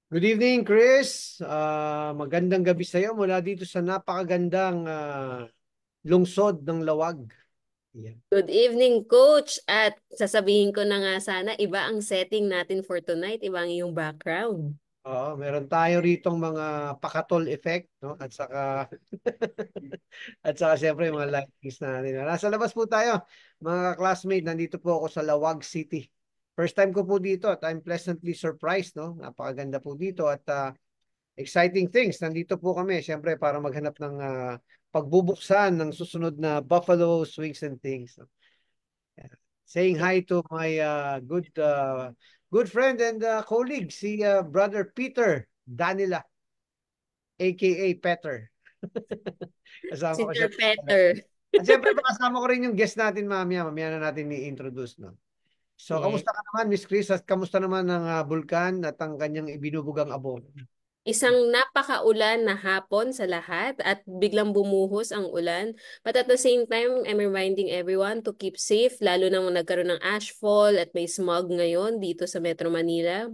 Good evening, Chris. Magandang gabi sa iyo mula dito sa napakagandang lungsod ng Lawag. Yan. Good evening, Coach. At sasabihin ko na nga sana, iba ang setting natin for tonight, iba ang iyong background. Oo, meron tayo ritong mga pakatol effect, no? At saka at saka siyempre yung mga lightings natin. Nasa labas po tayo, mga classmate. Nandito po ako sa Lawag City. First time ko po dito at I'm pleasantly surprised, no? Napakaganda po dito at exciting things. Nandito po kami, siyempre, para maghanap ng pagbubuksan ng susunod na Buffalo Swings and Things. No? Yeah. Saying hi to my good friend and colleague, si Brother Peter Danila, aka Peter. Si Kasama ko siya. Sir Peter. At siyempre, kasama ko rin yung guest natin mamaya. Mamaya na natin i-introduce. No? So, Yeah. kamusta ka naman, Miss Chris? At kamusta naman ang Bulkan at ang kanyang ibinubugang abo? Isang napakaulan na hapon sa lahat at biglang bumuhos ang ulan. But at the same time, I'm reminding everyone to keep safe, lalo na nagkaroon ng ashfall at may smog ngayon dito sa Metro Manila.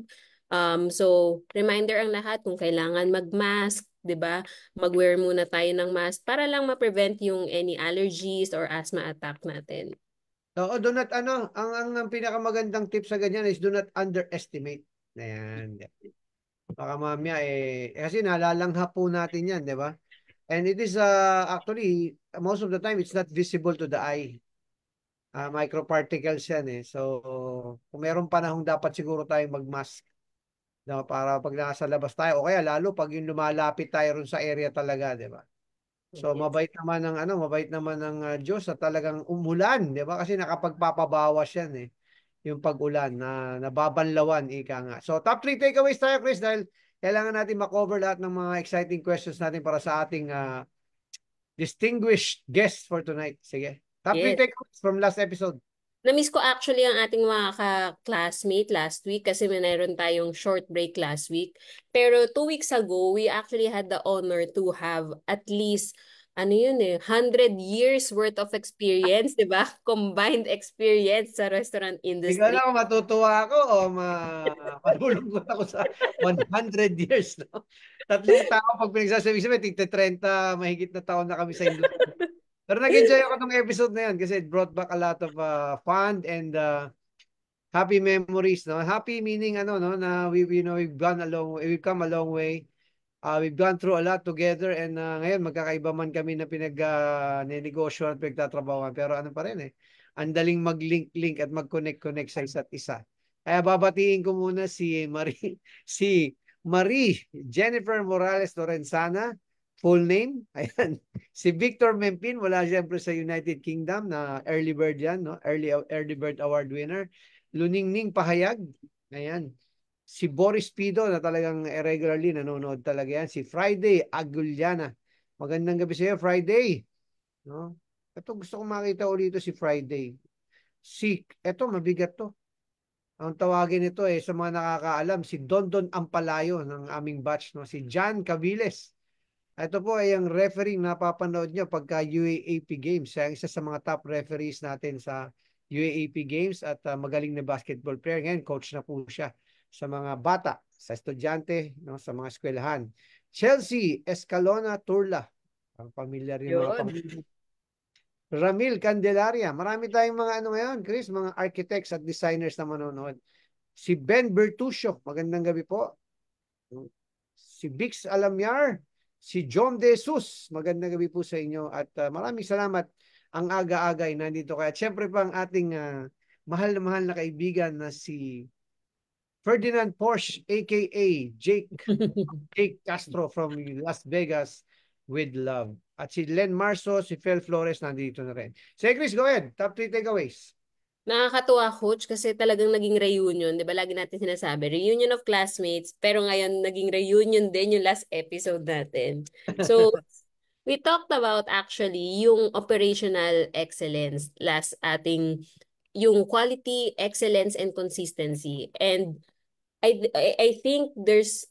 So, reminder ang lahat kung kailangan mag-mask, 'di ba? Mag-wear muna tayo ng mask para lang ma-prevent yung any allergies or asthma attack natin. Oo, do not ang pinakamagandang tip sa ganyan is do not underestimate. Ayan. Baka mamaya kasi nalalangha po natin 'yan, 'di ba? And it is actually most of the time it's not visible to the eye. Microparticles 'yan eh. So kung merong panahong dapat siguro tayong magmask, no, para pag nasa labas tayo o kaya lalo pag yung lumalapit tayo ron sa area talaga, 'di ba? So Yes. mabait naman ng Diyos at talagang umulan, 'di ba? Kasi nakapagpapabawas 'yan eh. Yung pag-ulan na nababanlawan, ika nga. So, top 3 takeaways tayo, Chris, dahil kailangan natin makover lahat ng mga exciting questions natin para sa ating distinguished guest for tonight. Sige. Top 3 Yes. takeaways from last episode. Na-miss ko actually ang ating mga ka-classmate last week kasi mayroon tayong short break last week. Pero 2 weeks ago, we actually had the honor to have at least, ano yun 100 years worth of experience, di ba? Combined experience sa restaurant Hindi ko industry. alam kung matutuwa ako o malulungkot ako sa 100 years. No? Tatlong tao pag pinagsasabi sabi, tigta 30, mahigit na taon na kami sa industriya. Pero nag-enjoy ako tong episode na yan kasi it brought back a lot of fun and happy memories, no? Happy meaning ano, no, na we've gone a long way, we've come a long way. We've gone through a lot together and ngayon magkakaiba man kami na ninegosyo at pinagtatrabahoan pero ano pa rin eh. Ang daling mag-link-link at mag-connect-connect sa isa't isa. Kaya babatiin ko muna si Marie, si Marie Jennifer Morales Lorenzana, full name. Ayan. Si Victor Mempin, wala siyempre sa United Kingdom na early bird yan, no? Early bird award winner. Luningning Pahayag. Ayan. Si Boris Pido na talagang regularly nanonood talaga yan. Si Friday Aguliana. Magandang gabi sa iyo, Friday. No? Ito gusto kong makita ulit si Friday. Ito mabigat to. Ang tawagin nito sa mga nakakaalam, si Dondon Ampalayo ng aming batch. No? Si John Caviles. Ito po ay ang referee na napapanood nyo pagka UAAP Games. Siya ang isa sa mga top referees natin sa UAAP Games at magaling na basketball player. Ngayon, coach na po siya sa mga bata, sa estudyante, no, sa mga eskwelahan. Chelsea Escalona Turla. Ang pamilyar yung mga Yun. Ramil Candelaria. Marami tayong mga ano ngayon, Chris, mga architects at designers na manonood. Si Ben Bertuccio. Magandang gabi po. Si Bix Alamyar, si John De Jesus. Magandang gabi po sa inyo at maraming salamat. Ang aga-aga ay nandito kaya. At syempre pa ang ating mahal na kaibigan na si Ferdinand Porsche aka Jake Castro from Las Vegas with love. At si Len Marso, si Fel Flores nandito na rin. Say Chris, go ahead. Top 3 takeaways. Nakakatuwa, Coach, kasi talagang naging reunion. Di ba lagi natin sinasabi, reunion of classmates, pero ngayon naging reunion din yung last episode natin. So, we talked about actually yung operational excellence, last ating yung quality, excellence, and consistency. And I think there's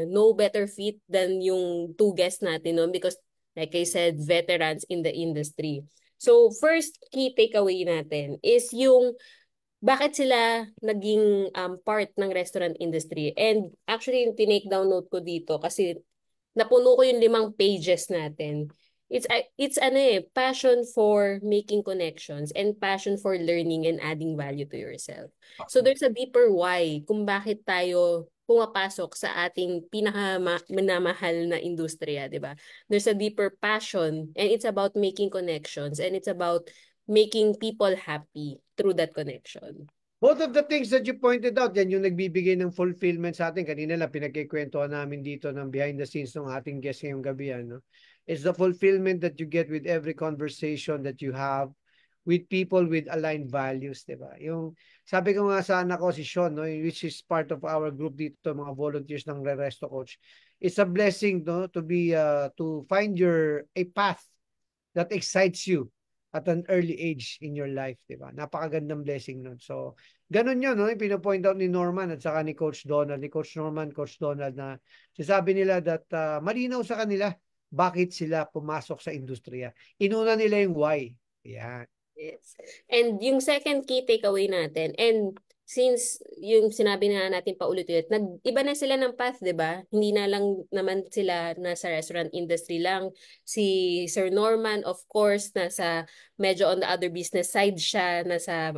no better fit than yung two guests natin, no? Because like I said, veterans in the industry. So first key takeaway natin is yung bakit sila naging part ng restaurant industry. And actually, yung tinake down note ko dito kasi napuno ko yung 5 pages natin. It's passion for making connections and passion for learning and adding value to yourself. So there's a deeper why kung bakit tayo pumapasok sa ating pinakaminamahal na industriya, di ba? There's a deeper passion and it's about making connections and it's about making people happy through that connection. Both of the things that you pointed out, yan yung nagbibigay ng fulfillment sa atin. Kanina lang pinagkikwentuhan namin dito ng behind the scenes ng ating guest ngayong gabi. Ano? It's the fulfillment that you get with every conversation that you have with people with aligned values, di ba? Yung sabi ko nga sa anak ko si Sean, no, which is part of our group dito, mga volunteers ng Resto Coach. It's a blessing, no, to be to find a path that excites you at an early age in your life, di ba? Napakagandang blessing nun. So, ganun yun, no? Yung pinapoint out ni Norman at saka ni Coach Donald, ni Coach Norman, Coach Donald na sinasabi nila that malinaw sa kanila bakit sila pumasok sa industriya. Inuna nila yung why. Yan. Yes. And yung second key takeaway natin, and since yung sinabi na natin paulit-ulit, nag-iba na sila ng path, di ba? Hindi na lang naman sila nasa restaurant industry lang. Si Sir Norman, of course, nasa medyo on the other business side siya, nasa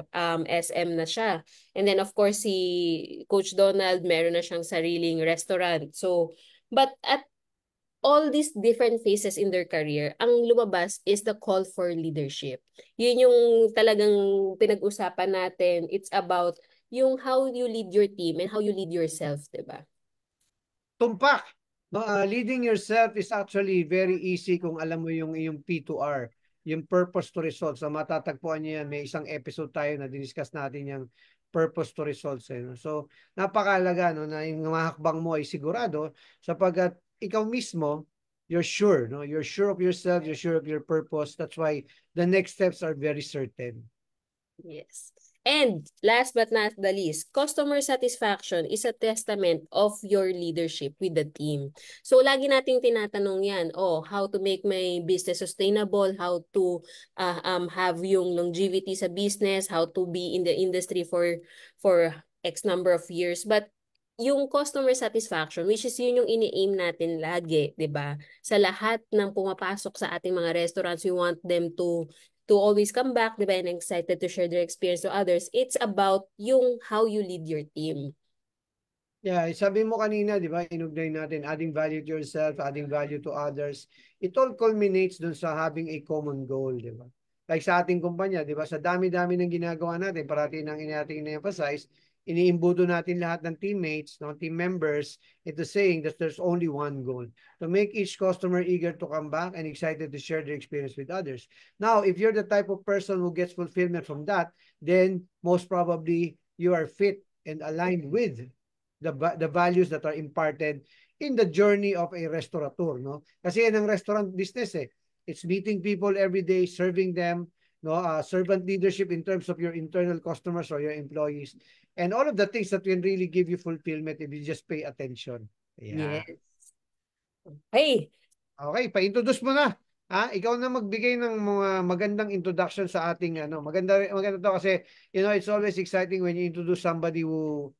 SM na siya. And then, of course, si Coach Donald, meron na siyang sariling restaurant. So, but at all these different phases in their career, ang lumabas is the call for leadership. Yun yung talagang pinag-usapan natin. It's about yung how you lead your team and how you lead yourself, di ba? Tumpak. No, leading yourself is actually very easy kung alam mo yung P2R, yung purpose to results. So, matatagpuan niyo yan. May isang episode tayo na diniscuss natin yung purpose to results. No? So, napakalaga no, na yung mahakbang mo ay sigurado sapagkat ikaw mismo, you're sure. No? You're sure of yourself, you're sure of your purpose. That's why the next steps are very certain. Yes. And last but not the least, customer satisfaction is a testament of your leadership with the team. So lagi nating tinatanong yan, how to make my business sustainable, how to have yung longevity sa business, how to be in the industry for X number of years. But yung customer satisfaction, which is yun yung ini-aim natin lagi, 'di ba? Sa lahat ng pumapasok sa ating mga restaurants, we want them to always come back, di ba, and excited to share their experience to others. It's about yung how you lead your team. Yeah, sabi mo kanina, di ba, inugnay natin, adding value to yourself, adding value to others. It all culminates dun sa having a common goal, di ba? Like sa ating kumpanya, di ba, sa dami-dami ng ginagawa natin, parati nang inating na-emphasize, iniimbudo natin lahat ng teammates, ng team members, into saying that there's only one goal, to make each customer eager to come back and excited to share their experience with others. Now, if you're the type of person who gets fulfillment from that, then most probably you are fit and aligned with the values that are imparted in the journey of a restaurateur, no? Kasi yan ang restaurant business eh. It's meeting people every day, serving them, no? Servant leadership in terms of your internal customers or your employees. And all of the things that can really give you fulfillment if you just pay attention. Yeah. Yes. Hey. Okay, pa-introduce mo na. Ikaw na magbigay ng mga magandang introduction sa ating maganda to kasi it's always exciting when you introduce somebody who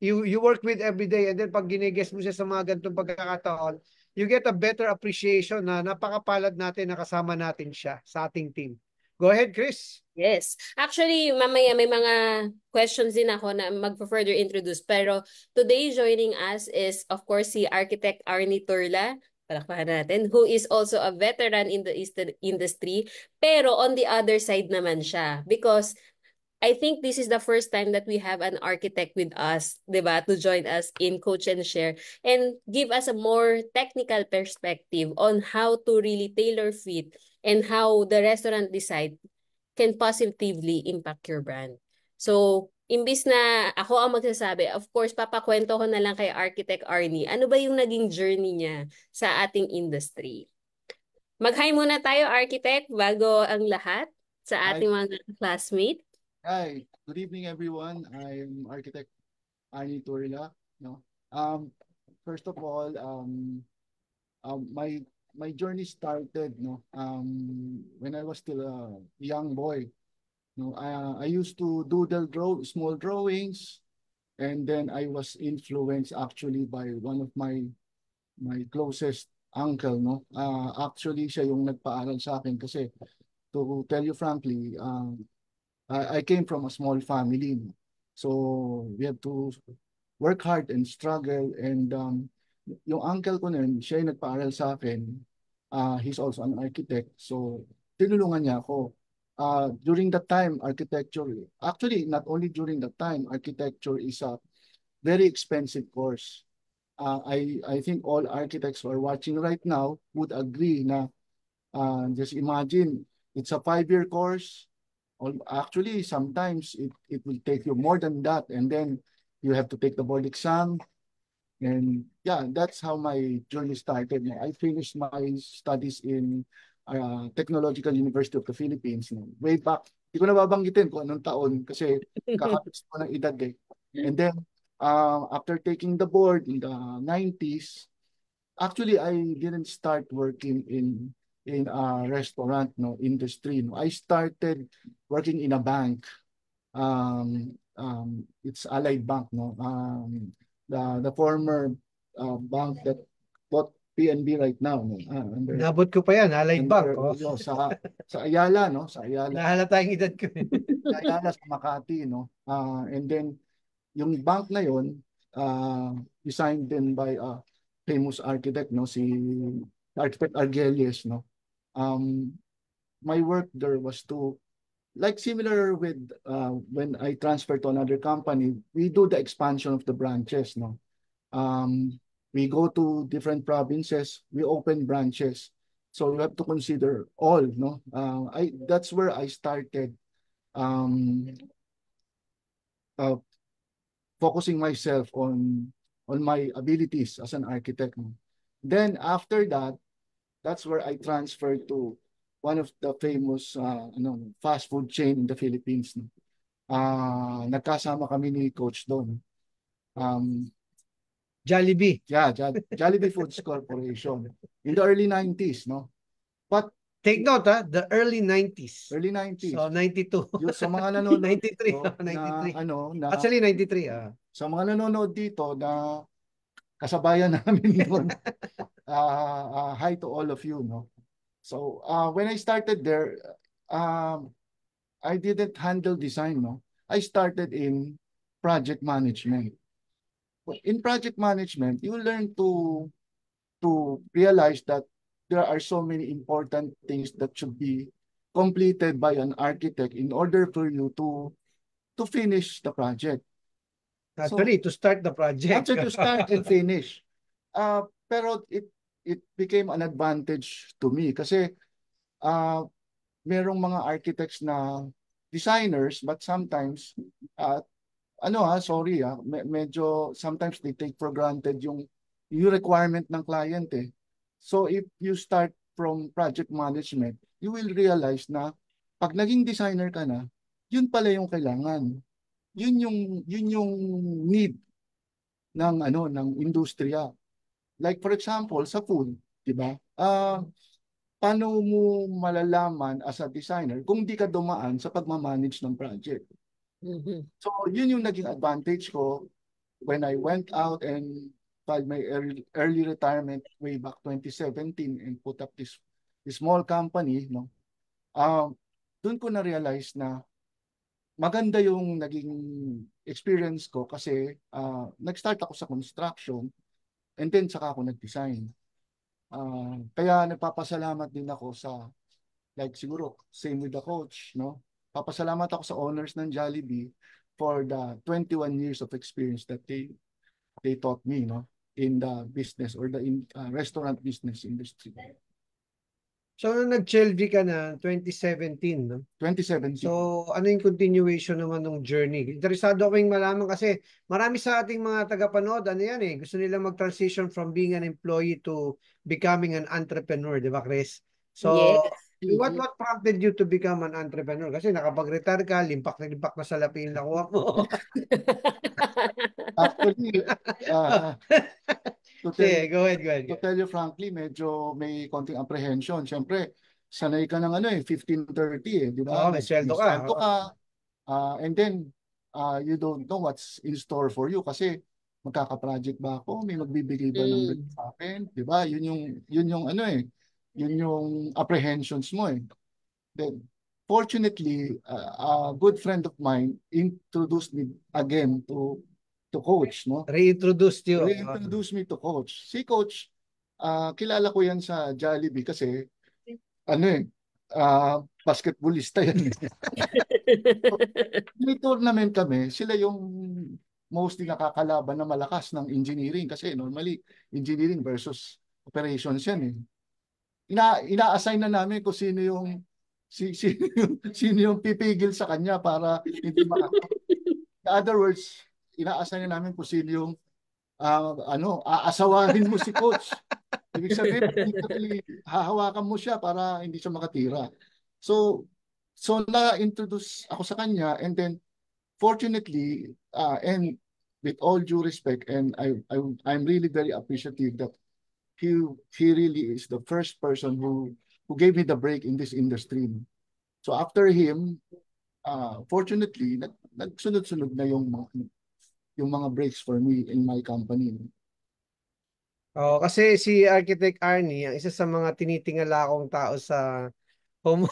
you work with every day and then pag ginigest mo siya sa mga ganitong pagkakataon, you get a better appreciation na napakapalad natin na kasama natin siya sa ating team. Go ahead, Chris. Yes. Actually, mamaya may mga questions din ako na mag-further introduce. Pero today joining us is, of course, si Architect Arnie Turla. Palakpakan natin. Who is also a veteran in the industry. Pero on the other side naman siya. Because I think this is the first time that we have an architect with us, diba, to join us in Coach and Share and give us a more technical perspective on how to really tailor fit and how the restaurant design can positively impact your brand. So, imbis na ako ang magsasabi, of course, papakwento ko na lang kay Architect Arnie, ano ba yung naging journey niya sa ating industry? Mag-hi muna tayo, Architect, bago ang lahat sa ating mga classmate. Hi, good evening everyone. I'm Architect Ani Turla, no? Um, First of all, my journey started, no, when I was still a young boy. No, I used to small drawings, and then I was influenced actually by one of my closest uncle, no. Actually siya yung nagpaaral sa akin kasi, to tell you frankly, I came from a small family, no? So we have to work hard and struggle, and yung uncle ko na yun, siya yung nagpaaral sa akin. He's also an architect, so tinulungan niya ako. During that time, architecture, actually not only during that time, architecture is a very expensive course. I think all architects who are watching right now would agree na, just imagine, it's a 5-year course. Actually, sometimes it will take you more than that, and then you have to take the board exam. And yeah, that's how my journey started. I finished my studies in Technological University of the Philippines. No? Way back, hindi ko na babanggitin kung anong taon kasi kakapit ko ng edad eh. And then, after taking the board in the 90s, actually, I didn't start working in a restaurant, no, industry. No. I started working in a bank. It's Allied Bank, no. The former bank that bought PNB right now, no. Nabot ko pa yan, Allied Bank. Oh. Sa Ayala, no, sa Ayala. Nahalata yung edad ko. Ayala sa Makati, no. And then yung bank na yon, designed din by a famous architect, no, si architect Argelies, no. My work there was to, like similar with when I transferred to another company, we do the expansion of the branches, no. We go to different provinces, we open branches. So you have to consider all, no. That's where I started uh, focusing myself on my abilities as an architect. Then after that, that's where I transferred to one of the famous fast food chain in the Philippines. Nagkasama kami ni Coach doon. Jollibee. Yeah, Jollibee Foods Corporation in the early 90s, no? But take note, the early 90s. Early 90s. So 92. Yung sa mga nanonood 93, dito, 93. na Actually 93. Sa mga nanonood dito na kasabayan namin noon. Hi to all of you, no. So when I started there, I didn't handle design, no. I started in project management. In project management, you learn to realize that there are so many important things that should be completed by an architect in order for you to finish the project. Actually, to start the project. Actually, to start and finish. Pero it became an advantage to me kasi merong mga architects na designers, but sometimes medyo sometimes they take for granted yung requirement ng client eh. So if you start from project management, you will realize na pag naging designer ka na, yun pala yung kailangan. Yun yung need ng industriya. Like for example, sa food, 'di ba? Paano mo malalaman as a designer kung di ka dumaan sa pagmamanage ng project? Mm-hmm. So, yun yung naging advantage ko when I went out and filed my early retirement way back 2017 and put up this small company, no. Doon ko na-realize na maganda yung naging experience ko kasi nag-start ako sa construction and then saka ako nag-design. Kaya nagpapasalamat din ako sa, like siguro, same with the coach, no? Papasalamat ako sa owners ng Jollibee for the 21 years of experience that they taught me, no, in the business or the restaurant business industry. So, nung nag-CHLV ka na 2017, no? 2017. So, ano yung continuation naman ng journey? Interesado akong malaman kasi marami sa ating mga tagapanood, ano yan eh, gusto nila mag-transition from being an employee to becoming an entrepreneur, di ba, Chris? So, yes. What prompted you to become an entrepreneur? Kasi nakapag-retire ka, limpak na sa lapi yung nakuha mo. Actually, to tell, Sige, go ahead. to tell you frankly, medyo may konting apprehension. Siyempre, sanay ka ng 15-30 di ba? Oo, may sweldo May ka. sweldo Oo. ka. And then, you don't know what's in store for you kasi magkaka-project ba ako? May magbibigay ba ng break sa akin? Di ba? Yun yung yun yung apprehensions mo eh. Then, fortunately, a good friend of mine introduced me again to coach, no? Reintroduced you. Reintroduced me to coach. Si coach, kilala ko yan sa Jollibee kasi basketballista yan. May tournament kami, sila yung mostly nakakalaban na malakas ng engineering kasi normally engineering versus operations yan eh. Ina-assign na namin kung sino yung sino yung pipigil sa kanya para hindi In other words, ina-assign na namin kung sino yung aasawahin mo si coach. Ibig sabihin, literally, hahawakan mo siya para hindi siya makatira. So na-introduce ako sa kanya and then fortunately, and with all due respect, and I'm really very appreciative that he really is the first person who gave me the break in this industry. So after him, fortunately, nagsunod-sunod na yung mga breaks for me in my company. Kasi si Architect Arnie, ang isa sa mga tinitingala akong tao sa home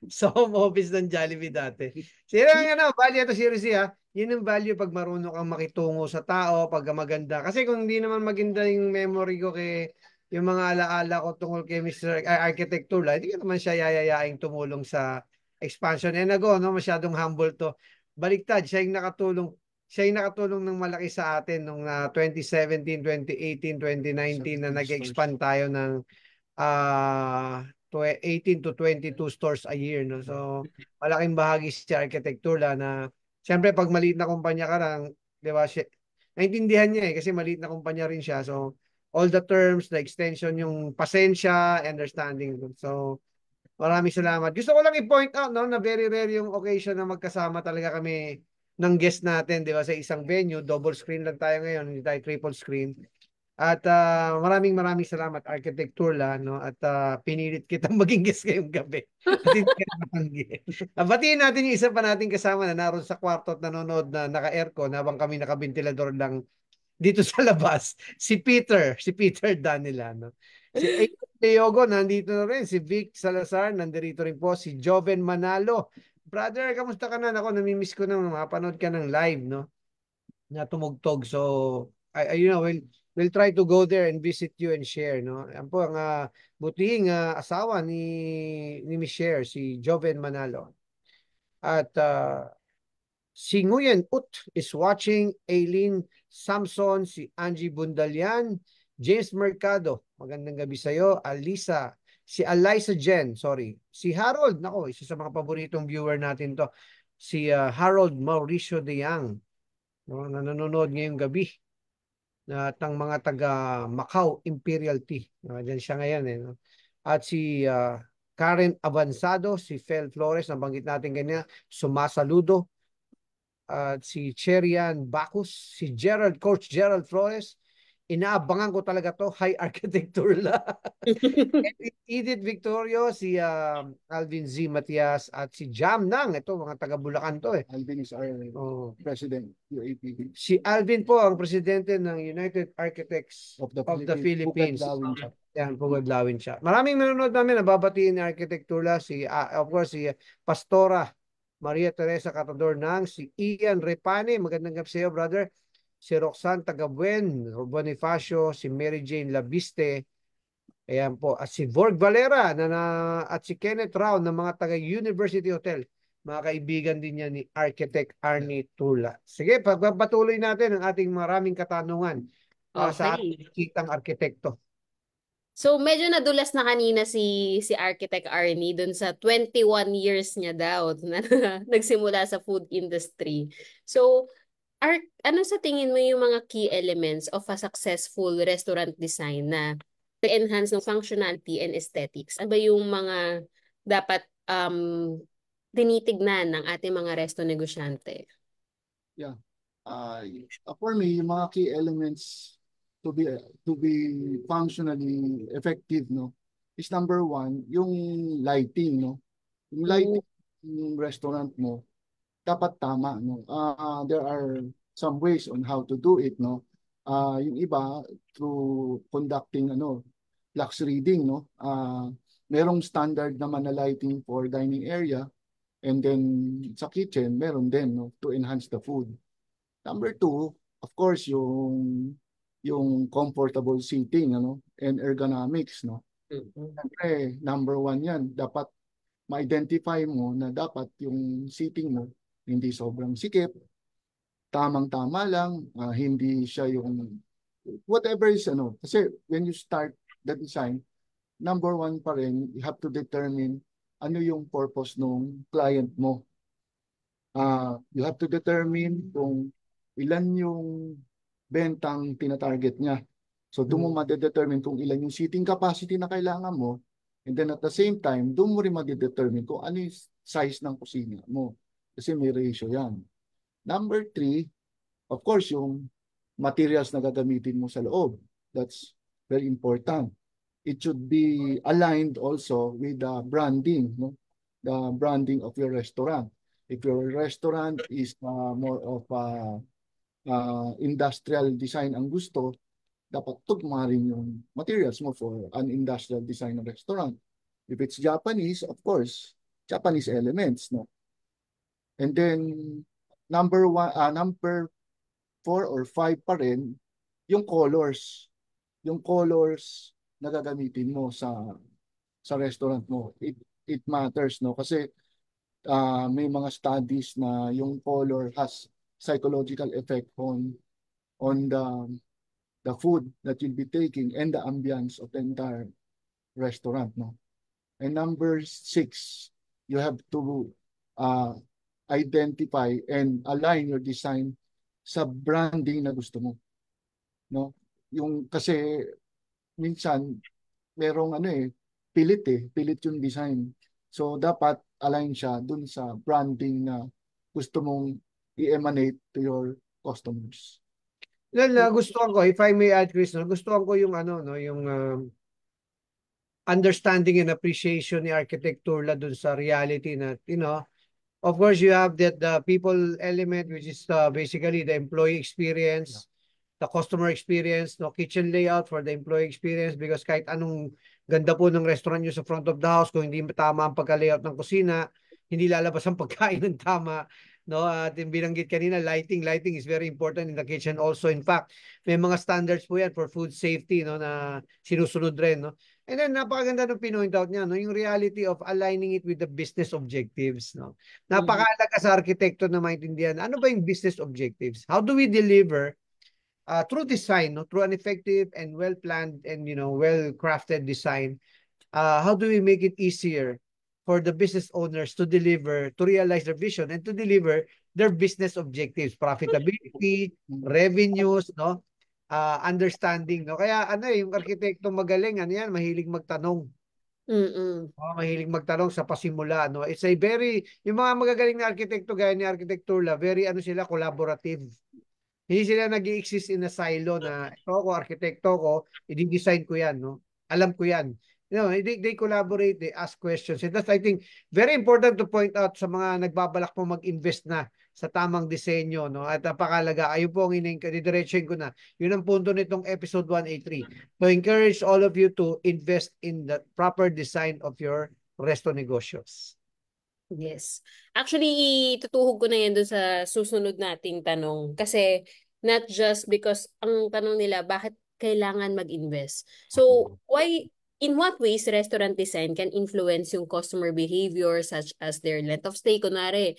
sa home office ng Jollibee dati. Sira ang value ito seriously ha. Yun yung value pag marunong kang makitungo sa tao, pag maganda. Kasi kung hindi naman maganda yung memory ko kay yung mga alaala ko tungkol kay Mr. Architect Tula, hindi ka naman siya yayayaing tumulong sa expansion. And ago, no, masyadong humble to. Baliktad, siya yung nakatulong ng malaki sa atin nung 2017, 2018, 2019 na nag-expand tayo ng 18 to 22 stores a year, no? So malaking bahagi si Architectura na siyempre pag maliit na kumpanya ka lang, di ba, naintindihan niya kasi maliit na kumpanya rin siya. So all the terms, the extension, yung pasensya, understanding. So maraming salamat. Gusto ko lang i-point out, no, na very rare yung occasion na magkasama talaga kami ng guest natin, di ba, sa isang venue. Double screen lang tayo ngayon, hindi tayo triple screen. At maraming salamat, Architect Turla, no? At pinilit kitang maging guest ngayong gabi. At hindi ka natanggi. Batiin natin yung isa pa nating kasama na naroon sa kwarto at nanonood na naka-aircon habang kami nakabentilador lang dito sa labas. Si Peter Danila, no? Si Diogo, nandito na rin. Si Vic Salazar, nandito rin po. Si Joven Manalo. Brother, kamusta ka na? Ako, namimiss ko na mapanood ka ng live, no? Na tumugtog. So, we'll try to go there and visit you and share, no? Yan po ang butihing asawa ni Miss Cher, si Joven Manalo. At si Nguyen Ut is watching, Aileen Samson, si Angie Bundalian, James Mercado, magandang gabi sa'yo, Alisa, si Eliza Jen, sorry, si Harold, nako, isa sa mga paboritong viewer natin to, si Harold Mauricio De Yang, no, na nanonood ngayong gabi at ang mga taga Macau Imperial Tea. Diyan siya ngayon eh. No? At si Karen Avanzado, si Fel Flores, nabanggit natin ganyan, sumasaludo. At si Cherian Bacus, si Coach Gerald Flores, inaabangan ko talaga to. Hi, Architecturla. Edith Victorio, si Alvin Z. Matias, at si Jam Nang. Ito, mga taga Bulacan to eh. Alvin is our president, UAPB. Si Alvin po ang presidente ng United Architects of the Philippines. Yan, Pugadlawin siya. Maraming nanonood namin, nababatiin ni Architectura, of course, si Pastora Maria Teresa Catador Nang, si Ian Repane, magandang gabi sa iyo, brother. Si Roxanne Tagabuen, Bonifacio, si Mary Jane Labiste, ayan po, at si Vorg Valera at si Kenneth Rao ng mga taga University Hotel. Mga kaibigan din niya ni Architect Arnie Tula. Sige, pagpapatuloy natin ang ating maraming katanungan sa ating kitang arkitekto. So medyo nadulas na kanina si Architect Arnie dun sa 21 years niya daw na nagsimula sa food industry. So ano sa tingin mo yung mga key elements of a successful restaurant design na enhance ng functionality and aesthetics? Ano ba yung mga dapat tinitignan ng ating mga resto negosyante? Yeah. For me, yung mga key elements to be functionally effective, no, is number one, yung lighting, no. Yung lighting ng restaurant mo dapat tama, no. There are some ways on how to do it, no. Yung iba through conducting lux reading, no. Merong standard naman na lighting for dining area, and then sa kitchen meron din, no, to enhance the food. Number two, of course, yung comfortable seating, and ergonomics, no. Siyempre, number one yan. Dapat ma-identify mo na dapat yung seating mo hindi sobrang sikip, tamang-tama lang, hindi siya yung whatever is Kasi when you start the design, number one pa rin, you have to determine ano yung purpose ng client mo. You have to determine kung ilan yung bentang tinatarget niya. So doon mo ma-determine kung ilan yung seating capacity na kailangan mo, and then at the same time, doon mo rin ma-determine kung ano yung size ng kusina mo. Kasi may ratio yan. Number three, of course, yung materials na gagamitin mo sa loob. That's very important. It should be aligned also with the branding, no? The branding of your restaurant. If your restaurant is more of industrial design ang gusto, dapat tugma rin yung materials mo for an industrial design ng restaurant. If it's Japanese, of course, Japanese elements, no? And then number 4 or 5 pa rin yung colors. Yung colors na gagamitin mo sa restaurant mo. It matters, no? Kasi may mga studies na yung color has psychological effect on the food that you'll be taking and the ambience of the entire restaurant, no? And number 6, you have to identify and align your design sa branding na gusto mo, no? Yung kasi minsan merong pilit yung design. So dapat align siya dun sa branding na gusto mong i-emanate to your customers. Yan na gustuhan ko, if I may add, Chris, no, gustuhan ko yung yung understanding and appreciation ni Architect Turla dun sa reality na, of course, you have that the people element, which is basically the employee experience, the customer experience, no, kitchen layout for the employee experience, because kahit anong ganda po ng restaurant nyo sa front of the house, kung hindi tama ang pagka-layout ng kusina, hindi lalabas ang pagkain ng tama, no? At yung binanggit kanina, lighting is very important in the kitchen also. In fact, may mga standards po yan for food safety, no, na sinusunod rin, no? And then napakaganda nung pinoint out niya, no, yung reality of aligning it with the business objectives, no. Napakahalaga sa arkitekto na maintindihan ano ba yung business objectives? How do we deliver through design, no, through an effective and well-planned and well-crafted design? How do we make it easier for the business owners to deliver, to realize their vision and to deliver their business objectives, profitability, revenues, no? Understanding, no? Kaya yung arkitektong magaling, yan, mahilig magtanong. Mahilig magtanong sa pasimula, no? It's a yung mga magagaling na arkitekto gaya ni Architect Turla, very sila collaborative. Hindi sila nag-i-exist in a silo na ito ako, arkitekto ko, i-design ko yan, no? Alam ko yan. They collaborate, they ask questions. And that's, I think, very important to point out sa mga nagbabalak po mag-invest na sa tamang disenyo, no? At napakalaga, ayun po ang didiretsuhin ko na. Yun ang punto nitong episode 183. To encourage all of you to invest in the proper design of your resto negocios. Yes. Actually, tutuhog ko na yan doon sa susunod nating tanong. Kasi not just because ang tanong nila, bakit kailangan mag-invest? So, in what ways restaurant design can influence yung customer behavior such as their length of stay? Kunwari,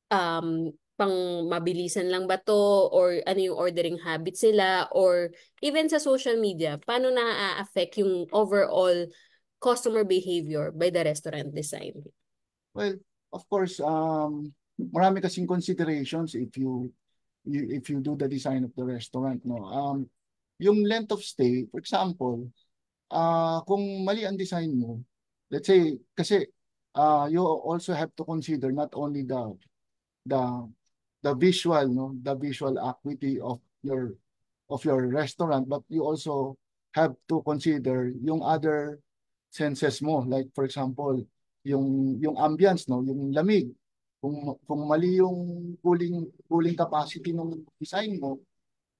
pang mabilisan lang ba to? Or ano yung ordering habits nila? Or even sa social media, paano na-affect yung overall customer behavior by the restaurant design? Well, of course, marami kasing considerations if you do the design of the restaurant, no. Yung length of stay, for example, kung mali ang design mo, let's say, kasi you also have to consider not only the visual, no, the visual acuity of your restaurant, but you also have to consider yung other senses mo. Like for example, yung ambience, no, yung lamig. Kung mali yung cooling capacity ng design mo,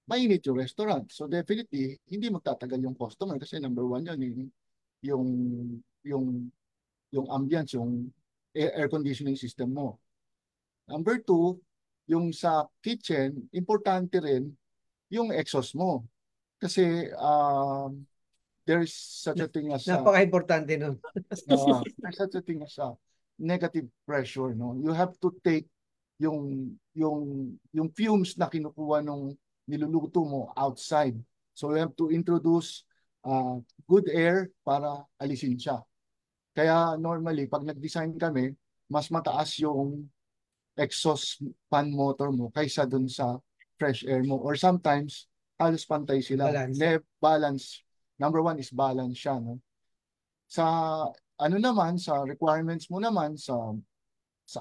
mainit yung restaurant. So definitely, hindi magtatagal yung customer kasi number one yun, yung, yung, yung ambience, yung air conditioning system mo. Number two, yung sa kitchen, importante rin yung exhaust mo. Kasi there's such a thing as Napaka-importante nun. there's such a thing as negative pressure, no? You have to take yung fumes na kinukuha nung niluluto mo outside. So you have to introduce good air para alisin siya. Kaya normally, pag nag-design kami, mas mataas yung exhaust fan motor mo kaysa dun sa fresh air mo. Or sometimes, halos pantay sila. Balance. Number one is balance siya. No? Sa sa requirements mo naman sa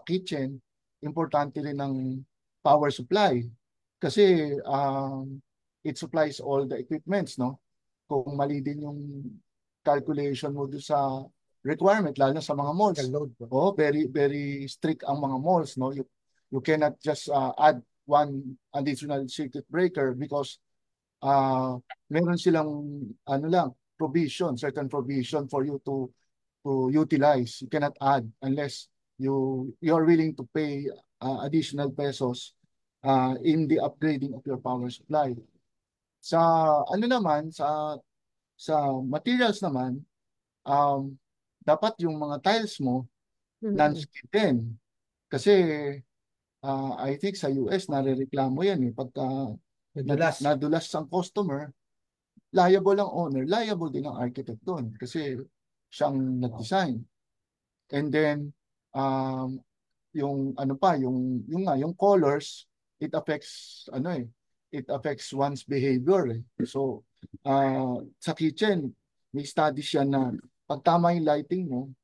kitchen, importante rin ng power supply. Kasi it supplies all the equipments, no? Kung mali din yung calculation mo doon sa requirement, lalo sa mga malls. Very, very strict ang mga malls, no? You cannot just add one additional circuit breaker because meron silang certain provision for you to utilize. You cannot add unless you are willing to pay additional pesos in the upgrading of your power supply. Sa sa materials naman, dapat yung mga tiles mo non-skid din. Kasi I think sa US narereklamo yan pagka nadulas ang customer, liable ang owner, liable din ang architect doon kasi siyang nag-design. And then yung colors, it affects one's behavior. So sa kitchen, may studies yan na pag tama yung lighting mo,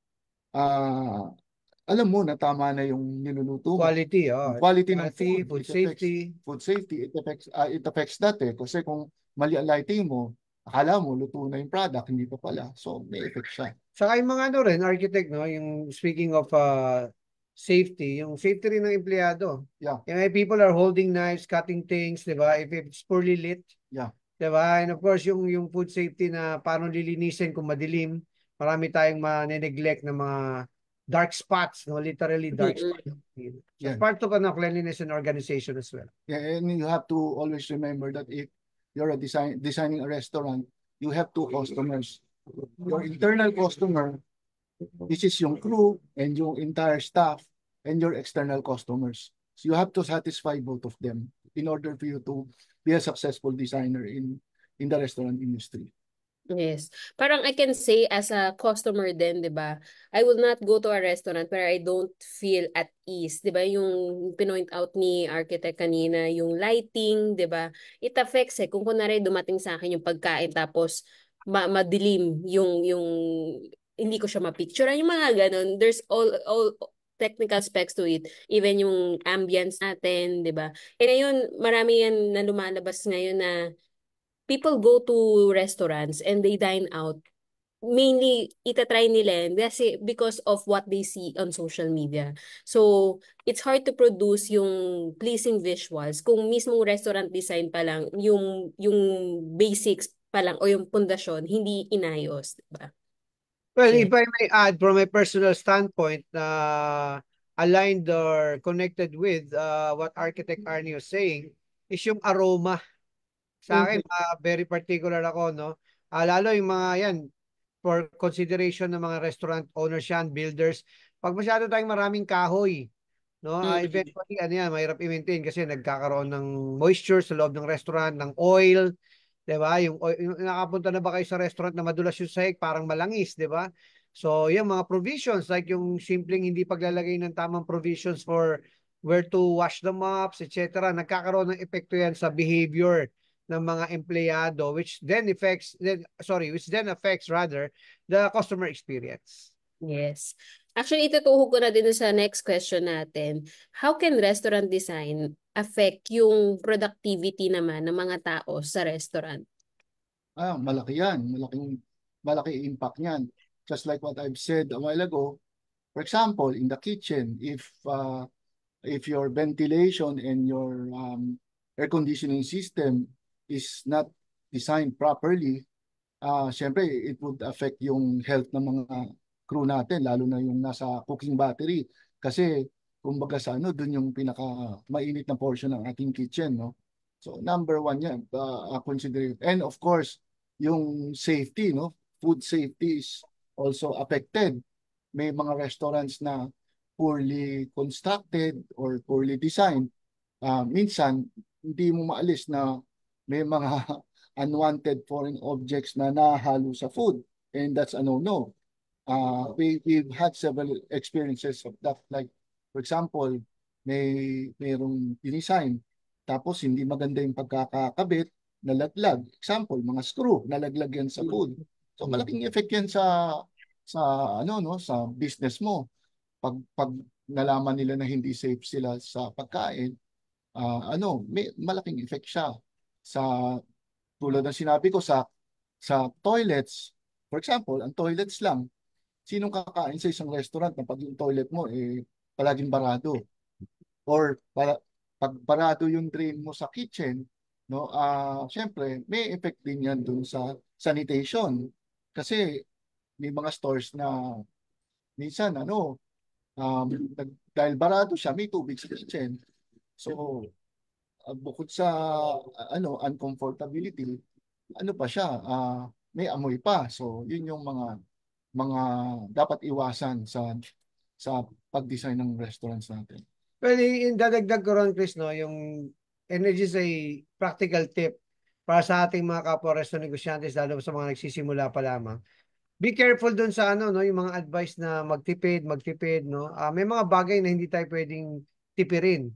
alam mo na tama na yung niluluto mo. Quality ng food, food safety. Food safety, it affects that kasi kung mali ang lighting mo, akala mo luto na yung product, hindi pa pala. So may effect siya. Saka yung mga architect, no, yung speaking of safety, yung safety rin ng empleyado. Yeah. Yung people are holding knives, cutting things, di ba? If it's poorly lit. Yeah. Di ba? And of course, yung food safety na paano lilinisin kung madilim, marami tayong ma-neglect na mga dark spots, no? Literally dark spots. So part of cleanliness and organization as well. Yeah, and you have to always remember that if you're designing a restaurant, you have two customers. Your internal customer, this is yung crew and yung entire staff, and your external customers. So you have to satisfy both of them in order for you to be a successful designer in the restaurant industry. Yes. Parang I can say as a customer din, 'di ba? I will not go to a restaurant where I don't feel at ease, 'di ba? Yung pinoint out ni architect kanina, yung lighting, 'di ba? It affects kung kunwari dumating sa akin yung pagkain tapos madilim yung hindi ko siya ma-picture. Yung mga ganun, there's all technical specs to it. Even yung ambience natin, 'di ba? Ngayon, marami yan na lumalabas ngayon na people go to restaurants and they dine out. Mainly, itatry nila yan kasi because of what they see on social media. So, it's hard to produce yung pleasing visuals kung mismong restaurant design pa lang, yung basics pa lang o yung pundasyon, hindi inayos. Diba? Well, if I may add from a personal standpoint, aligned or connected with what Architect Arnie was saying, is yung aroma. Sa akin, very particular ako, no? Lalo yung mga yan, for consideration ng mga restaurant owners yan, builders, pag masyado tayong maraming kahoy, no? Eventually, mahirap i-maintain kasi nagkakaroon ng moisture sa loob ng restaurant, ng oil, diba? Yung nakapunta na ba kayo sa restaurant na madulas yung sahig, parang malangis, diba? So, yung mga provisions, like yung simpleng hindi paglalagay ng tamang provisions for where to wash the mops, etc. Nagkakaroon ng epekto yan sa behavior ng mga empleyado, which then affects the customer experience. Yes. Actually, itutuhog ko na din sa next question natin. How can restaurant design affect yung productivity naman ng mga tao sa restaurant? Malaki yan. Malaki impact niyan. Just like what I've said a while ago, for example, in the kitchen, if your ventilation and your air conditioning system is not designed properly, syempre it would affect yung health ng mga crew natin, lalo na yung nasa cooking battery. Kasi kumbaga sa ano, dun yung pinaka mainit na portion ng ating kitchen, no? So number one yan, consider it. And of course, yung safety, no? Food safety is also affected. May mga restaurants na poorly constructed or poorly designed. Minsan, hindi mo maalis na may mga unwanted foreign objects na nahalo sa food. And that's a no-no. We've had several experiences of that. Like, for example, mayroong design, tapos hindi maganda yung pagkakakabit, nalaglag. Example, mga screw, nalaglag yan sa food. So malaking effect yan sa ano no, sa business mo. Pag nalaman nila na hindi safe sila sa pagkain, may malaking effect siya sa tulad ng sinabi ko sa toilets. For example, ang toilets lang, sinong kakain sa isang restaurant na pag yung toilet mo palaging barado, or pag barado yung drain mo sa kitchen, no, syempre may effect din yan dun sa sanitation, kasi may mga stores na minsan dahil barado siya, may tubig sa kitchen. So bukod sa uncomfortability, ano pa siya, may amoy pa. So yun yung mga dapat iwasan sa pag-design ng restaurants natin. Well, yung dadagdag ko ron, Chris, no, yung energy is a practical tip para sa ating mga kapwa resto negosyantes, lalo sa mga nagsisimula pa lamang. Be careful dun sa ano, no, yung mga advice na magtipid, no. May mga bagay na hindi tayo pwedeng tipirin,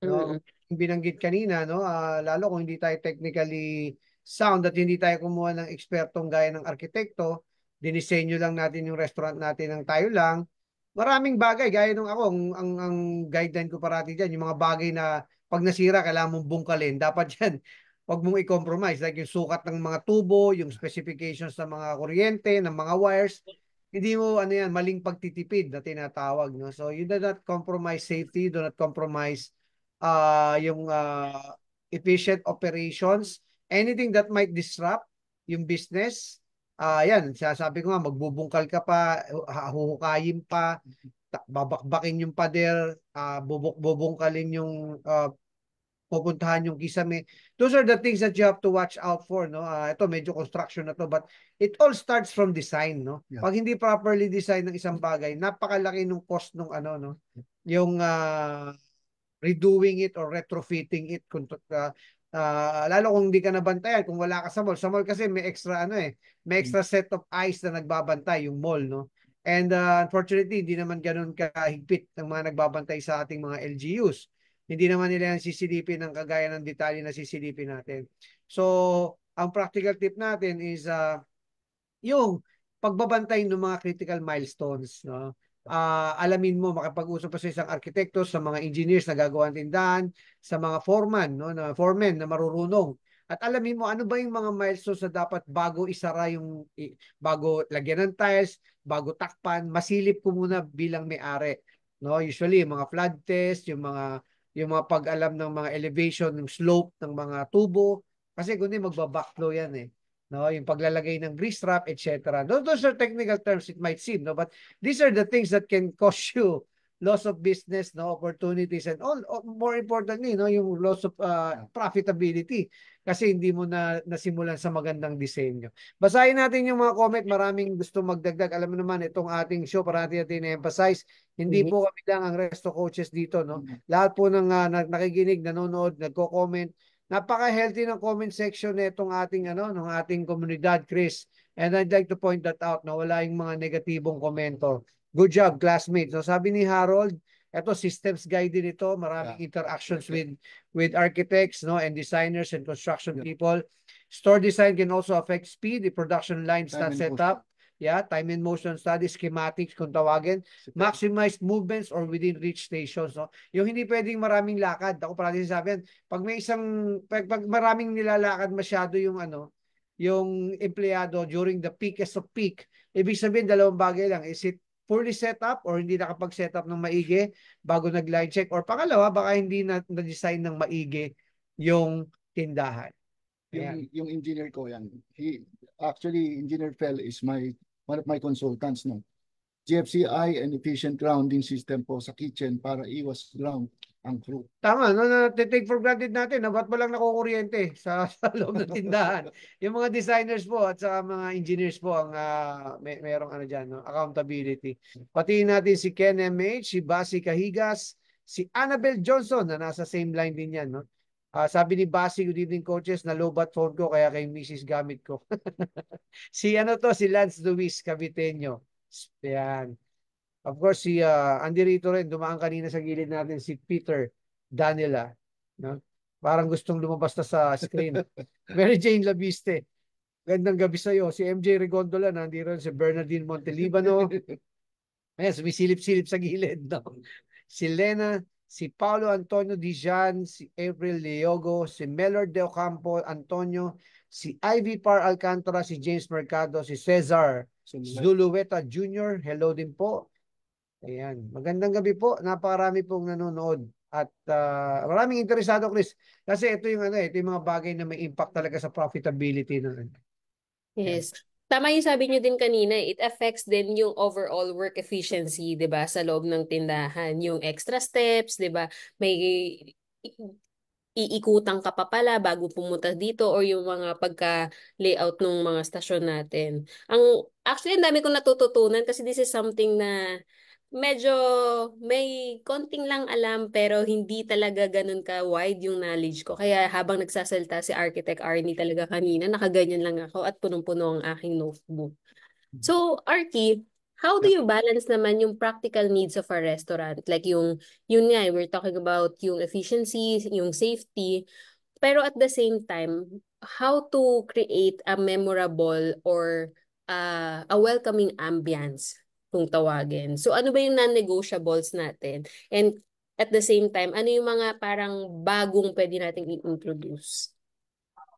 no. Yung binanggit kanina, no, lalo kung hindi tayo technically sound at hindi tayo kumuha ng ekspertong gaya ng arkitekto, dinisenyo lang natin yung restaurant natin ng tayo lang. Maraming bagay, gaya nung ako, ang guideline ko parati dyan, yung mga bagay na pag nasira, kailangan mong bungkalin. Dapat yan, wag mong i-compromise. Like yung sukat ng mga tubo, yung specifications ng mga kuryente, ng mga wires. Hindi mo, maling pagtitipid na tinatawag. No? So, you do not compromise safety, you do not compromise yung efficient operations. Anything that might disrupt yung business, yan, sabi ko nga, magbubungkal ka pa, huhukayin pa, babakbakin yung pader, bubungkalin yung pupuntahan yung kisame. Those are the things that you have to watch out for, no? Ito medyo construction na to, but it all starts from design, no? Yeah. Pag hindi properly design ng isang bagay, napakalaki ng cost nung no? Yung redoing it or retrofitting it, kung lalo kung hindi ka nabantayan, kung wala ka sa mall. Sa mall kasi may extra may extra set of eyes na nagbabantay yung mall, no? And unfortunately, hindi naman ganun kahigpit ng mga nagbabantay sa ating mga LGUs. Hindi naman nila yan sisilipin ng kagaya ng detalye na sisilipin natin. So, ang practical tip natin is yung pagbabantay ng mga critical milestones, no? Alamin mo, makipag-usap pa sa isang arkitekto, sa mga engineers na gagawa ng tindahan, sa mga foreman, no, na foremen na marurunong. At alamin mo ano ba yung mga milestones na dapat bago isara yung bago lagyan ng tiles, bago takpan, masilip ko muna bilang may-ari. No, usually yung mga flood test, yung mga pag-alam ng mga elevation, ng slope ng mga tubo, kasi kundi magba-backflow yan no, yung paglalagay ng grease trap, etc. Those are technical terms, it might seem, no, but these are the things that can cost you loss of business, no, opportunities, and all more importantly, no, yung loss of profitability kasi hindi mo na nasimulan sa magandang disenyo. Basahin natin yung mga comment, maraming gusto magdagdag. Alam mo naman, itong ating show, parati natin i-emphasize, hindi po kami lang ang resto coaches dito, no. Lahat po ng nakikinig, nanonood, nagko-comment. Napaka-healthy ng comment section nitong ating ng ating komunidad, Chris. And I'd like to point that out na wala yung mga negatibong komento. Good job, classmates. So sabi ni Harold, ito systems guide din ito, maraming interactions with architects, no, and designers and construction people. Store design can also affect speed, the production lines not set up. Yeah, time and motion studies, schematics kung tawagin, maximized movements or within reach stations, no? Yung hindi pwedeng maraming lakad. Ako parang sinasabi yan, pag maraming nilalakad masyado yung yung empleyado during the peakest of peak, ibig sabihin dalawang bagay lang. Is it poorly set up or hindi nakapag-set up ng maigi bago nag-line check? Or pangalawa, baka hindi na-design ng maigi yung tindahan. Yung engineer ko yan. Actually, Engineer Fel is one of my consultants, no. GFCI and efficient grounding system po sa kitchen para iwas ground ang crew. Tama, take for granted natin na ba't walang nakukuryente sa loob ng tindahan. Yung mga designers po at sa mga engineers po ang merong dyan, no? Accountability. Patiin natin si Ken MH, si Basi Kahigas, si Annabel Johnson na nasa same line din yan, no? Sabi ni Basi, good evening coaches, na low-bat phone ko kaya kay Mrs. gamit ko. Si Lance Luis Caviteño. Yan. Of course, si Andy rito rin, dumaan kanina sa gilid natin si Peter Danila. No? Parang gustong lumabas na sa screen. Mary Jane Labiste. Gandang gabi sa'yo. Si MJ Regondola, nandito rin si Bernardine Montelibano. Ayan, sumisilip-silip sa gilid. No? Si Lena, si Paulo Antonio Dijan, si April Leogo, si Melor De Ocampo Antonio, si Ivy Par Alcantara, si James Mercado, si Cesar Zulueta Jr. Hello din po. Ayan. Magandang gabi po. Napakarami pong nanonood. At maraming interesado, Chris. Kasi ito yung ito yung mga bagay na may impact talaga sa profitability ng Yes. Tama yung sabi niyo din kanina, it affects din yung overall work efficiency, 'di ba, sa loob ng tindahan, yung extra steps, 'di ba? May iikutan ka pa pala bago pumunta dito or yung mga pagka-layout ng mga stasyon natin. Actually, ang dami kong natututunan kasi this is something na medyo may konting lang alam pero hindi talaga ganun ka-wide yung knowledge ko. Kaya habang nagsasalita si Architect Arnie talaga kanina, nakaganyan lang ako at punong-puno ang aking notebook. So, Archie, how do you balance naman yung practical needs of a restaurant? Like yun nga, we're talking about yung efficiency, yung safety, pero at the same time, how to create a memorable or a welcoming ambience kung tawagin. So, ano ba yung non-negotiables natin? And at the same time, ano yung mga parang bagong pwede nating i-introduce?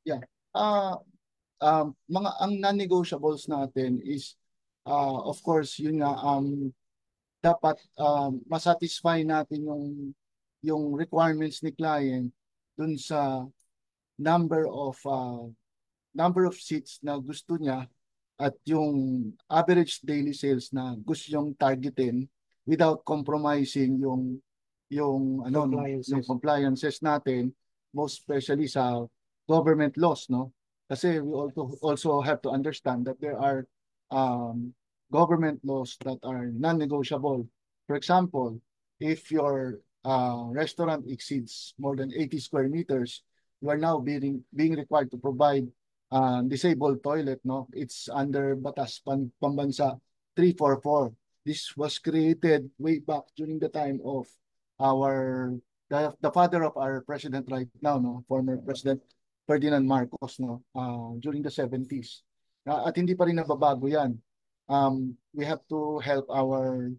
Yeah. Ang non-negotiables natin is of course yun nga dapat masatisfy natin yung requirements ni client dun sa number of seats na gusto niya at yung average daily sales na gusto yung targetin without compromising yung compliances. yung compliances natin, most especially sa government laws, no? Kasi we also have to understand that there are government laws that are non-negotiable. For example, if your restaurant exceeds more than 80 square meters, you are now being required to provide disabled toilet, no? It's under Batas Pambansa 344. This was created way back during the time of the father of our president right now, no? Former President Ferdinand Marcos, no? During the 70s. At hindi pa rin nababago yan. We have to help our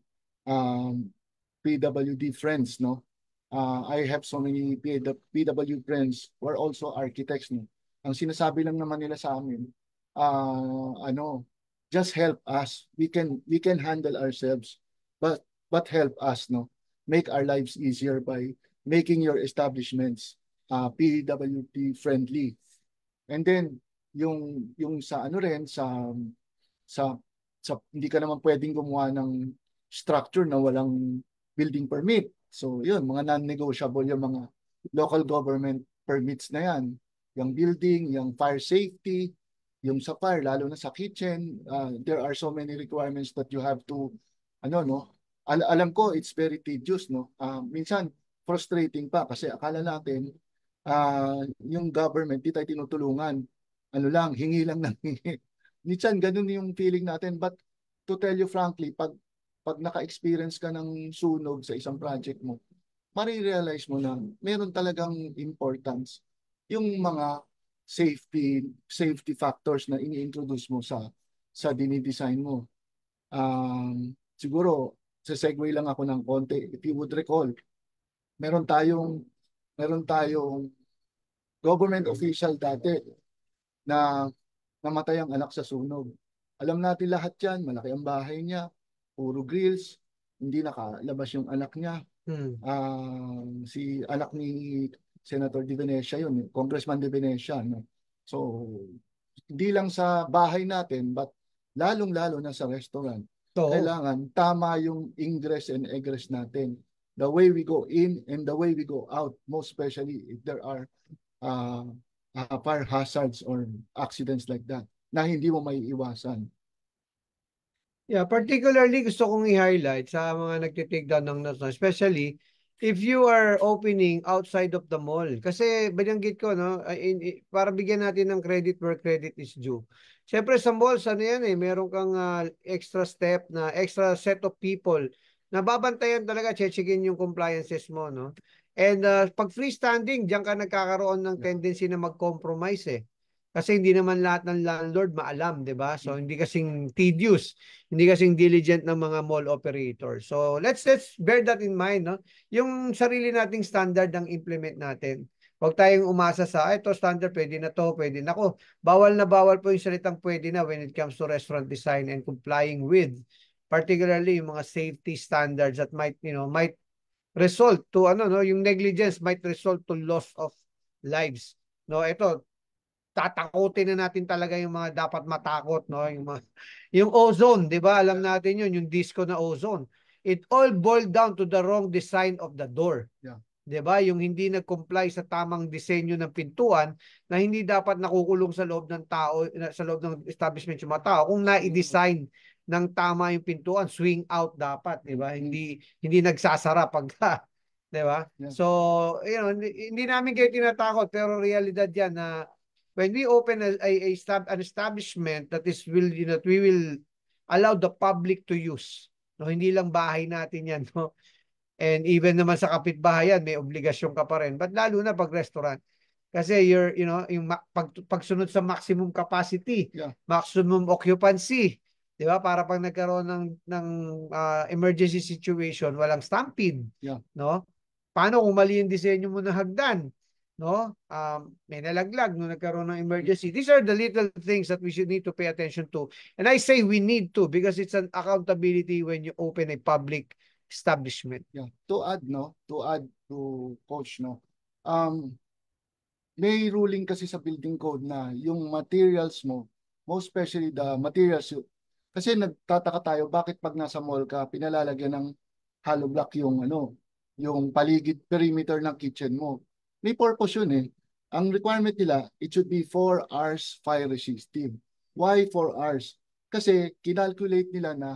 PWD friends, no? I have so many PW friends who are also architects, no? Ang sinasabi lang naman nila sa amin, just help us. We can handle ourselves, but help us, no? Make our lives easier by making your establishments PWD friendly. And then yung sa hindi ka naman pwedeng gumawa ng structure na walang building permit. So yun, mga non-negotiable yung mga local government permits na yan. Yung building, yung fire safety, yung sa fire, lalo na sa kitchen, there are so many requirements that you have to, alam ko, it's very tedious, no? Minsan, frustrating pa kasi akala natin, yung government, di tayo tinutulungan. Hingi lang ng hingi. Minsan, ganun yung feeling natin. But to tell you frankly, pag naka-experience ka ng sunog sa isang project mo, marirealize mo na meron talagang importance yung mga safety factors na ini-introduce mo sa sa dinidesign mo. Siguro, sa segue lang ako ng konti. If you would recall, meron tayong meron tayong government official dati na namatay ang anak sa sunog. Alam natin lahat yan, malaki ang bahay niya, puro grills, hindi nakalabas yung anak niya. Si anak ni Senator De Venecia yun, Congressman De Venecia. No? So, hindi lang sa bahay natin, but lalong-lalo na sa restaurant. So, Kailangan tama yung ingress and egress natin. The way we go in and the way we go out, most especially if there are fire hazards or accidents like that na hindi mo may iwasan. yeah, particularly gusto kong i-highlight sa mga nagtitake down ng notes, especially if you are opening outside of the mall. Kasi binanggit ko, no, para bigyan natin ng credit where credit is due. Siyempre sa malls, ano yan meron kang extra step na extra set of people na babantayan talaga, checkin yung compliances mo, no? And pag freestanding, diyan ka nagkakaroon ng tendency na mag-compromise Kasi hindi naman lahat ng landlord maalam, 'di ba? So hindi kasing tedious, hindi kasing diligent ng mga mall operators. So let's bear that in mind, no? Yung sarili nating standard ang implement natin. Huwag tayong umasa sa ito standard, pwede na to, pwede na ko. Bawal na bawal po yung salitang pwede na when it comes to restaurant design and complying with particularly yung mga safety standards that might result to yung negligence might result to loss of lives. No, ito tatakutin na natin talaga yung mga dapat matakot, no? Yung ozone, 'di ba? Alam natin yun, yung disco na ozone. It all boiled down to the wrong design of the door. Yeah. 'Di ba? Yung hindi nag-comply sa tamang disenyo ng pintuan na hindi dapat nakukulong sa loob ng tao, sa loob ng establishment yung mga tao. Kung na-design ng tama yung pintuan, swing out dapat, 'di ba? Hindi nagsasara pagka, 'di ba? Yeah. So, hindi namin kayo tinatakot pero realidad 'yan na when we open an establishment that we will allow the public to use. No, hindi lang bahay natin 'yan, no? And even naman sa kapitbahayan, may obligasyon ka pa rin. But lalo na pag restaurant. Kasi yung pagsunod sa maximum capacity, maximum occupancy, 'di ba? Para pag nagkaroon ng emergency situation, walang stampede, no? Paano kung mali yung disenyo mo ng hagdan? No? May nalaglag no nagkaroon ng emergency. These are the little things that we should need to pay attention to. And I say we need to because it's an accountability when you open a public establishment. Yeah. To add to Coach, may ruling kasi sa building code na yung materials mo, most especially the materials, kasi nagtataka tayo bakit pag nasa mall ka, pinalalagyan ng hollow block yung paligid perimeter ng kitchen mo. May purpose yun eh. Ang requirement nila, it should be 4 hours fire resistive. Why 4 hours? Kasi kinalculate nila na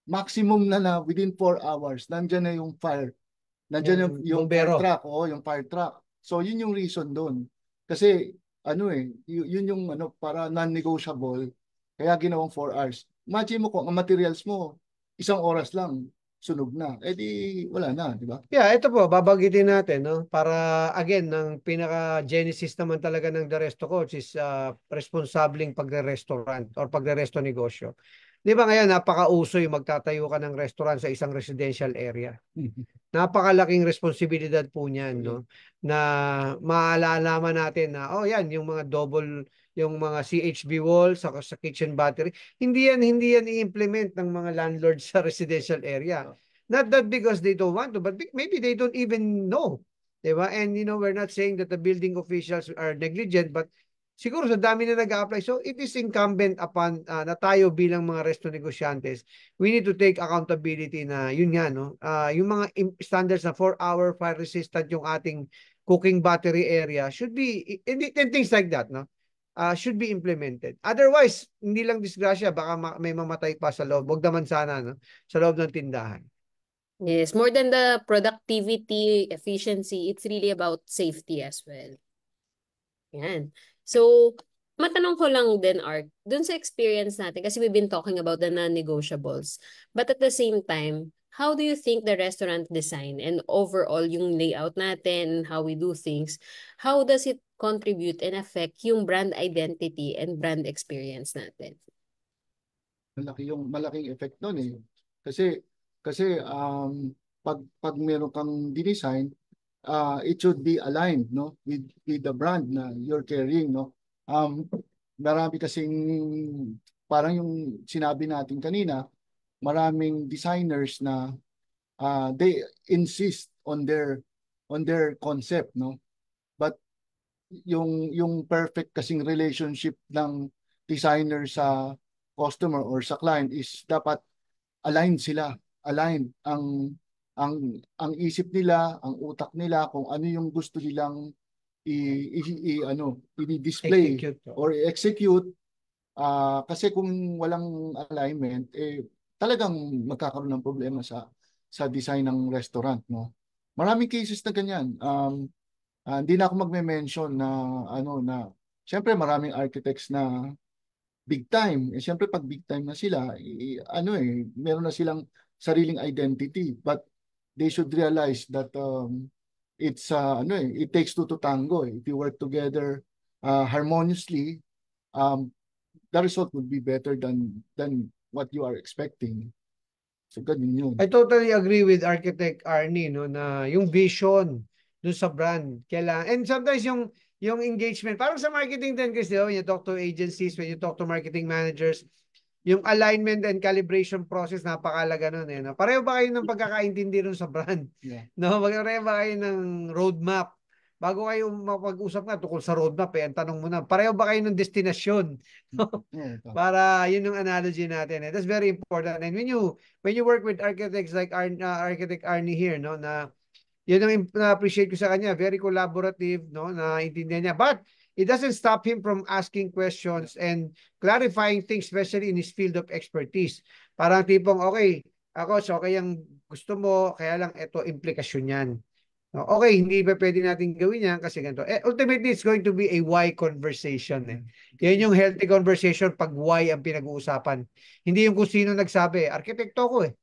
maximum na within 4 hours, nandyan na yung fire. Nandyan yung fire truck. Yung fire truck. So yun yung reason doon. Kasi yun yung para non-negotiable. Kaya ginawang 4 hours. Imagine mo kung ang materials mo, 1 oras lang, sunog na. Eh di wala na, di ba? Yeah, ito po, babagitin natin, no? Para, again, ng pinaka-genesis naman talaga ng The Resto Coach is responsableng pagre-restaurant or pagre-resto negosyo. Di ba ngayon, napaka-uso yung magtatayo ka ng restaurant sa isang residential area. Napakalaking responsibilidad po niyan, no? Na maalalaman natin na, yan, yung mga yung mga CHB wall sa kitchen battery, hindi yan i-implement ng mga landlords sa residential area. Not that because they don't want to, but maybe they don't even know. Diba? And we're not saying that the building officials are negligent, but siguro sa dami na nag-a-apply. So it is incumbent upon na tayo bilang mga resto negosyantes, we need to take accountability na yun nga, no? Yung mga standards na 4-hour fire resistant yung ating cooking battery area should be, and things like that, no? Should be implemented. Otherwise, hindi lang disgrasya, baka may mamatay pa sa loob. Huwag naman sana, no? Sa loob ng tindahan. Yes, more than the productivity, efficiency, it's really about safety as well. Yan. So, matanong ko lang din, Art, dun sa experience natin, kasi we've been talking about the non-negotiables, but at the same time, how do you think the restaurant design and overall yung layout natin, how we do things, how does it contribute and affect yung brand identity and brand experience natin? malaking effect nun eh. Kasi pag meron kang dinesign, it should be aligned, no, with the brand na you're carrying, no. Marami kasing parang yung sinabi natin kanina, maraming designers na they insist on their concept, no. But yung perfect kasing relationship ng designer sa customer or sa client is dapat aligned sila. Aligned ang isip nila, ang utak nila kung ano yung gusto nilang i-display Execute. or execute. Kasi kung walang alignment, talagang magkakaroon ng problema sa design ng restaurant, no. Maraming cases na ganyan. Hindi na ako magme-mention na syempre maraming architects na big time. Syempre pag big time na sila, meron na silang sariling identity, but they should realize that it takes two to tango. If you work together harmoniously, the result would be better than what you are expecting. So ganun yun. I totally agree with Architect Arnie, no, na yung vision dun sa brand kailangan, and sometimes yung engagement parang sa marketing din, Chris, when you talk to agencies, when you talk to marketing managers, yung alignment and calibration process napakalaga nun eh, no? Pareho ba kayo ng pagkakaintindi dun sa brand? Yeah. No, pareho ba kayo ng roadmap? Bago kayo mapag-usap nga tungkol sa roadmap, ang tanong mo na, pareho ba kayo ng destinasyon? Para yun yung analogy natin. That's very important. And when you work with architects like Architect Arnie here, no, na yun ang na-appreciate ko sa kanya, very collaborative, no, na intindihan niya. But it doesn't stop him from asking questions and clarifying things, especially in his field of expertise. Parang tipong, okay, so okay yung gusto mo, kaya lang ito implikasyon yan. Okay, hindi ba pwede natin gawin yan kasi ganito. Ultimately, it's going to be a why conversation. Yan yung healthy conversation pag why ang pinag-uusapan. Hindi yung kung sino nagsabi, arkitekto ko eh.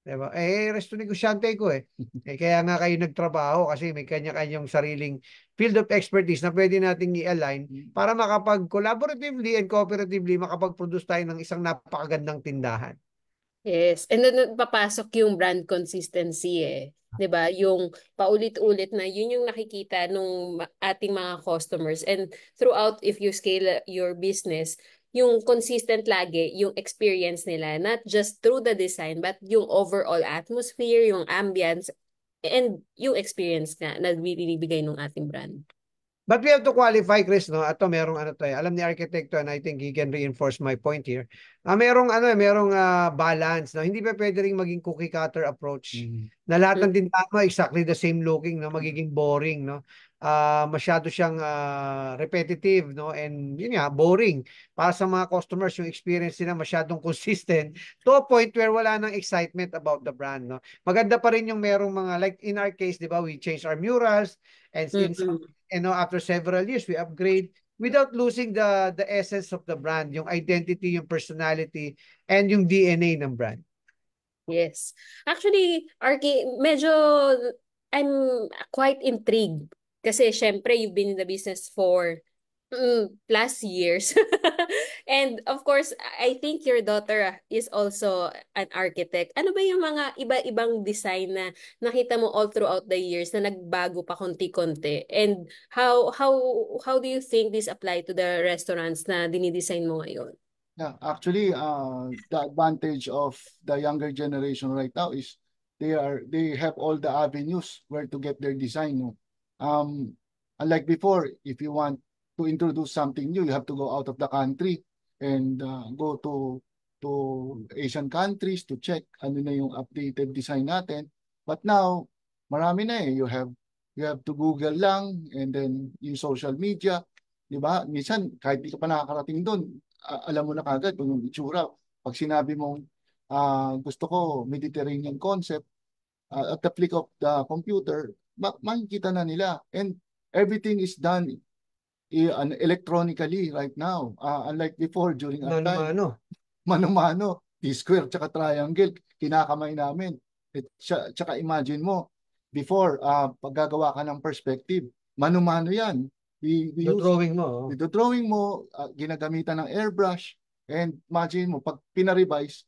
Diba? Resto negosyante ko eh. Kaya nga kayo nagtrabaho kasi may kanya-kanyang sariling field of expertise na pwede nating i-align para makapag-collaboratively and cooperatively makapag-produce tayo ng isang napakagandang tindahan. Yes. And then papasok yung brand consistency eh. 'Di ba? Yung paulit-ulit na yun yung nakikita nung ating mga customers, and throughout if you scale your business, yung consistent lagi yung experience nila, not just through the design but yung overall atmosphere, yung ambience, and yung experience na binibigay ng ating brand. But we have to qualify, Chris, no? Ato merong alam ni arkitekto, and I think he can reinforce my point here. Merong balance, no? Hindi pa pwede ring maging cookie cutter approach. Na lahat ng tindahan mo exactly the same looking, no? Magiging boring, no? Masyado siyang repetitive, no? And yun nga, boring. Para sa mga customers, yung experience nila masyadong consistent to a point where wala nang excitement about the brand, no? Maganda pa rin yung merong mga, like in our case, di ba, we changed our murals, and after several years, we upgrade without losing the essence of the brand, yung identity, yung personality, and yung DNA ng brand. Yes. Actually, Arky, medyo I'm quite intrigued. Kasi syempre, you've been in the business for plus years. And of course, I think your daughter is also an architect. Ano ba yung mga iba-ibang design na nakita mo all throughout the years na nagbago pa konti-konti? And how do you think this apply to the restaurants na dinidesign mo ngayon? Yeah, actually, the advantage of the younger generation right now is they have all the avenues where to get their design. No? Unlike before, if you want to introduce something new, you have to go out of the country and go to Asian countries to check ano na yung updated design natin. But now, marami na eh. You have to Google lang, and then yung social media, di ba? Minsan, kahit di ka pa nakakarating doon, alam mo na kagad kung yung itsura. Pag sinabi mong gusto ko Mediterranean concept, at the flick of the computer, makikita na nila. And everything is done electronically right now. Unlike before, during our time, mano-mano, T-square tsaka triangle, kinakamay namin. Tsaka imagine mo, before, pag gagawa ka ng perspective, mano-mano yan. With the drawing mo, ginagamitan ng airbrush. And imagine mo, pag pinarevise,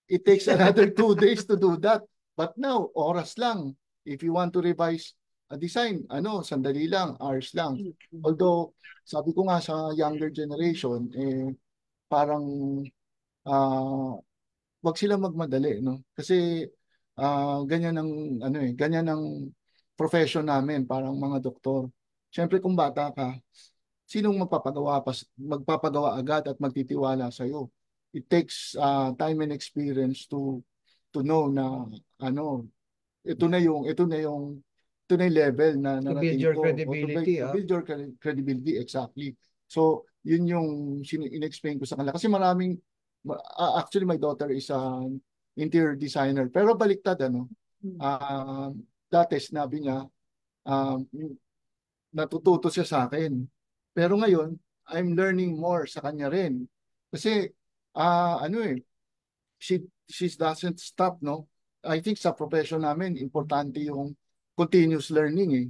it takes another 2 days to do that. But now, oras lang. If you want to revise a design, sandali lang, hours lang. Although, sabi ko nga sa younger generation, parang wag silang magmadali, no? Kasi ganyan ang ganyan ang profession namin, parang mga doktor. Siyempre kung bata ka, sinong magpapagawa agad at magtitiwala sa iyo? It takes time and experience to know na ano, ito na yung level na To build narating your ko, o credibility, to build your credibility, exactly. So yun yung in-explain ko sa kanila kasi actually my daughter is an interior designer, pero baliktad, ah dati sinabi niya, um, natututo siya sa akin. Pero ngayon, I'm learning more sa kanya rin. Kasi, she doesn't stop, no? I think sa profession namin, importante yung continuous learning, eh.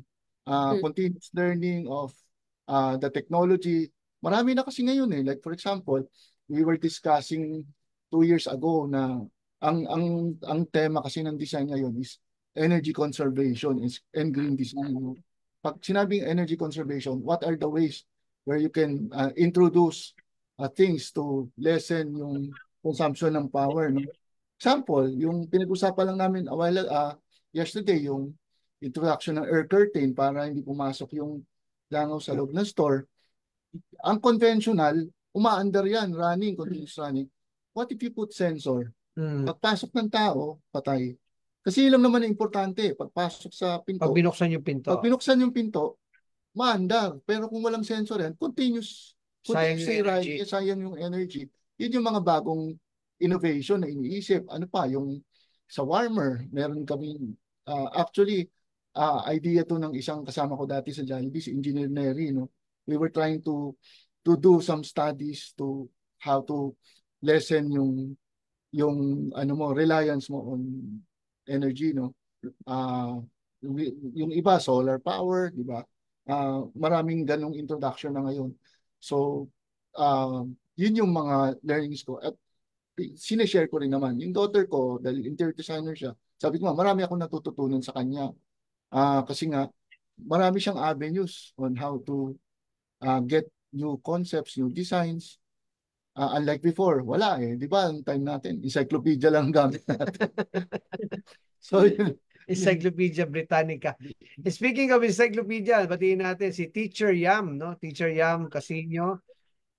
Continuous learning of the technology. Marami na kasi ngayon, eh. Like for example, we were discussing 2 years ago na ang tema kasi ng design ngayon is energy conservation and green design, no? Pag sinabing energy conservation, what are the ways where you can introduce things to lessen yung consumption ng power, no? Example, yung pinag-usapan lang namin yesterday, yung introduction ng air curtain para hindi pumasok yung langaw sa loob ng store. Ang conventional, umaandar yan, continuous running. What if you put sensor? Pagpasok ng tao, patay. Kasi yun lang naman ang importante, pagpasok sa pinto. Pag binuksan yung pinto. Pag binuksan yung pinto, maandar. Pero kung walang sensor yan, continuous Sayang yung energy. sayang yung energy. Yun yung mga bagong innovation na iniisip. Ano pa, yung sa warmer, meron kaming, actually, idea to ng isang kasama ko dati sa Jollibee, si Engineer Neri, no? We were trying to do some studies to how to lessen yung reliance mo on energy, no? Yung iba solar power, di ba? Maraming ganong introduction na ngayon. So yun yung mga learnings ko at sineshare ko rin naman. Yung daughter ko, dahil interior designer siya, sabi ko marami akong natututunan sa kanya. Kasi nga marami siyang avenues on how to get new concepts, new designs. Unlike before, wala eh. Di ba, ang time natin, encyclopedia lang gamit natin. So, Encyclopedia Britannica. Speaking of encyclopedia, batiin natin si Teacher Yam, no? Teacher Yam Casino.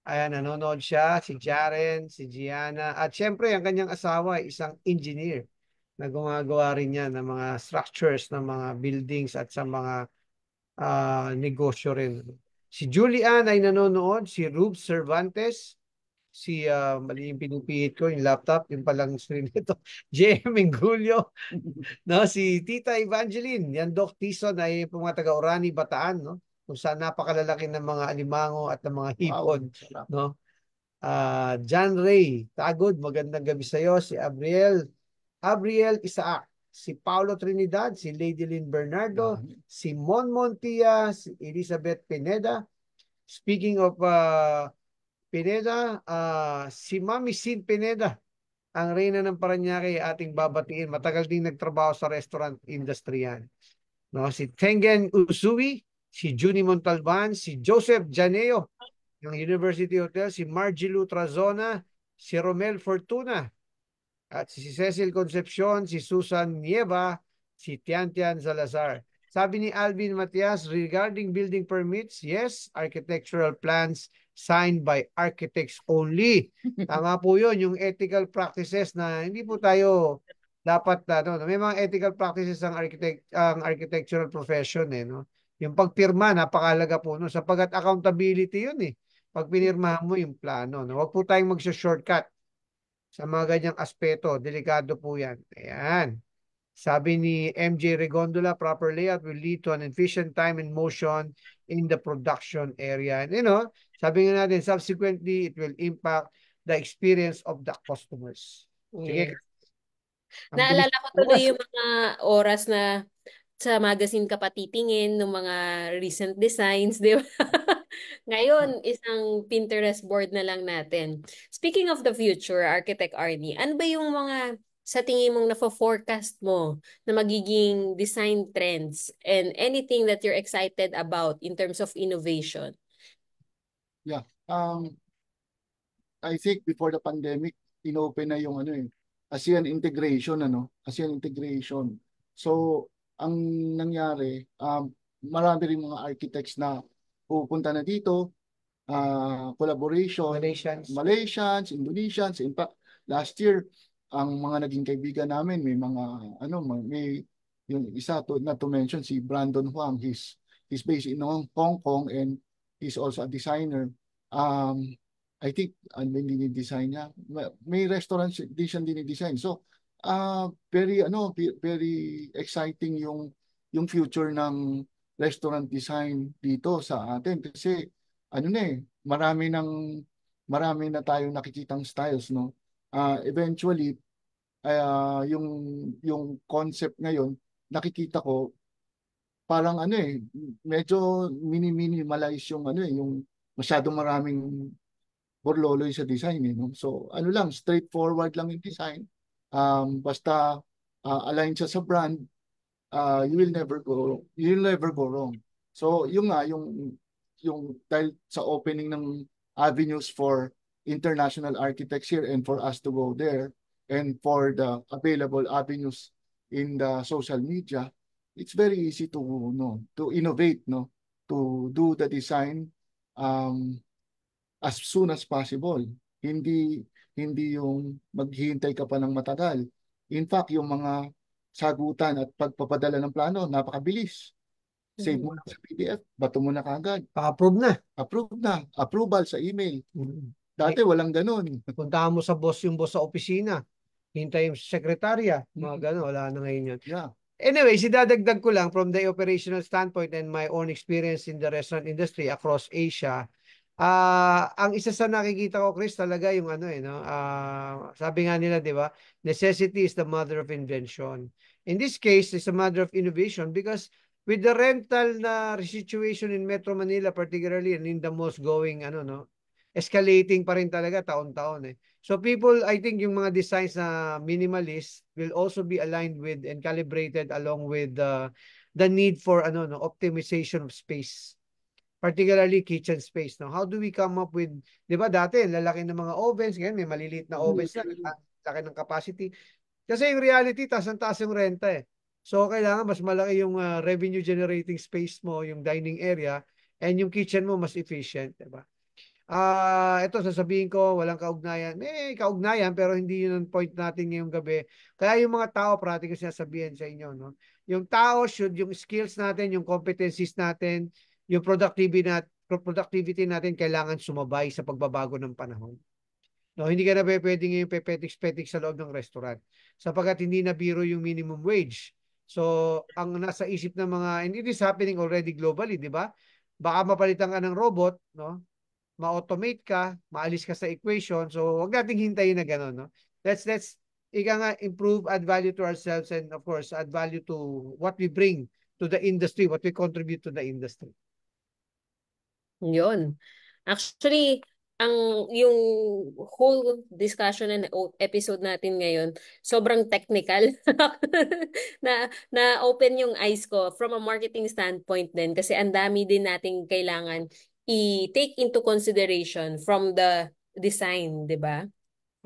Ayan, nanonood siya, si Jaren, si Gianna, at syempre ang kanyang asawa ay isang engineer na gumagawa rin niya ng mga structures ng mga buildings at sa mga negosyo rin. Si Julian ay nanonood, si Rube Cervantes, mali yung pinupihit ko, yung laptop, yung palang screen nito, JM Mingulio, no? Si Tita Evangeline, yan Doc Tison ay mga taga-Orani, Bataan, no? Kung saan napakalalaki ng mga alimango at ng mga hipon, no? John Ray Tagod, magandang gabi sa iyo. Si Abriel Isaac, si Paulo Trinidad, si Lady Lynn Bernardo, si Mon Montia, si Elizabeth Pineda. Speaking of Pineda, si Mami Sin Pineda, ang reyna ng Paranaque, ating babatiin. Matagal din nagtrabaho sa restaurant industry yan. No, si Tengen Usui, si Juni Montalban, si Joseph Janeo ng University Hotel, si Margilu Trazona, si Romel Fortuna, at si Cecil Concepcion, si Susan Nieva, si Tiantian Salazar. Sabi ni Alvin Matias, regarding building permits, yes, architectural plans signed by architects only. Tama po yun, yung ethical practices na hindi po tayo dapat, may mga ethical practices ang architectural profession, no? Yung pagpirma, napakalaga po, no? Sapagat accountability yun, eh. Pag pinirmahan mo yung plano, no? Huwag po tayong mag-shortcut sa mga ganyang aspeto. Delikado po yan. Ayan. Sabi ni MJ Regondola, proper layout will lead to an efficient time and motion in the production area. And, sabi nga natin, subsequently, it will impact the experience of the customers. Sige. Yes. Naalala ko tuloy yung mga oras na sa magazine ka patitingin ng mga recent designs, di ba? Ngayon, isang Pinterest board na lang natin. Speaking of the future, Architect Arnie, ano ba yung mga sa tingin mong na-forecast mo na magiging design trends and anything that you're excited about in terms of innovation? Yeah. I think before the pandemic, inopen na yung ASEAN integration, ASEAN integration. So, ang nangyari, marami rin mga architects na pupunta na dito, collaboration, Malaysians, Indonesians. In fact, last year, ang mga naging kaibigan namin, may mga, may, yung isa to mention, si Brandon Huang, he's based in Hong Kong and he's also a designer. I think, ano yung dinidesign niya? May restaurant din siyang dinidesign. So, very exciting yung future ng restaurant design dito sa atin kasi marami na tayong nakikitang styles, no? Eventually, yung concept ngayon, nakikita ko parang medyo minimalize yung masyadong maraming borloloy sa design, no? So, straightforward lang yung design. Basta align siya sa brand, you will never go wrong. So, yung dahil sa opening ng avenues for international architects here and for us to go there and for the available avenues in the social media, it's very easy to innovate, no, to do the design as soon as possible. Hindi yung maghihintay ka pa ng matagal. In fact, yung mga sagutan at pagpapadala ng plano, napakabilis. Save mo lang sa PDF, bato mo na kagad. Pa-approve na. Approve na. Approval sa email. Dati walang ganun. Puntahan mo sa boss, yung boss sa opisina. Hintay yung sekretarya. Mga ganun. Wala na ngayon yun. Yeah. Anyway, sidadagdag ko lang from the operational standpoint and my own experience in the restaurant industry across Asia. Ang isa sa nakikita ko, Chris, talaga yung sabi nga nila, di ba? Necessity is the mother of invention. In this case, it's a mother of innovation because with the rental na situation in Metro Manila, particularly and in the most going, escalating pa rin talaga taon-taon eh. So people, I think yung mga designs na minimalist will also be aligned with and calibrated along with the need for optimization of space. Particularly kitchen space, no? How do we come up with, 'di ba dati lalaki ng mga ovens, ngayon may maliliit na ovens na, laki ng capacity. Kasi yung reality, taas yung renta eh. So kailangan mas malaki yung revenue generating space mo, yung dining area, and yung kitchen mo mas efficient, 'di ba? Ito sasabihin ko, walang kaugnayan. May kaugnayan pero hindi yun ang point natin ngayong gabi. Kaya yung mga tao, parati ko sinasabihin sa inyo, no? Yung tao yung skills natin, yung competencies natin, yung productivity natin kailangan sumabay sa pagbabago ng panahon. No, hindi ka na pwedeng yung pepetik-petik sa loob ng restaurant sapagkat hindi na biro yung minimum wage. So, ang nasa isip ng mga, and it is happening already globally, di ba? Baka mapalitan ka ng robot, no? Ma-automate ka, maalis ka sa equation. So, wag nating hintayin na gano'n, no? Let's improve, add value to ourselves, and of course, add value to what we bring to the industry, what we contribute to the industry. Yun. Actually, yung whole discussion and episode natin ngayon, sobrang technical na open yung eyes ko from a marketing standpoint din kasi ang dami din nating kailangan i-take into consideration from the design, di ba?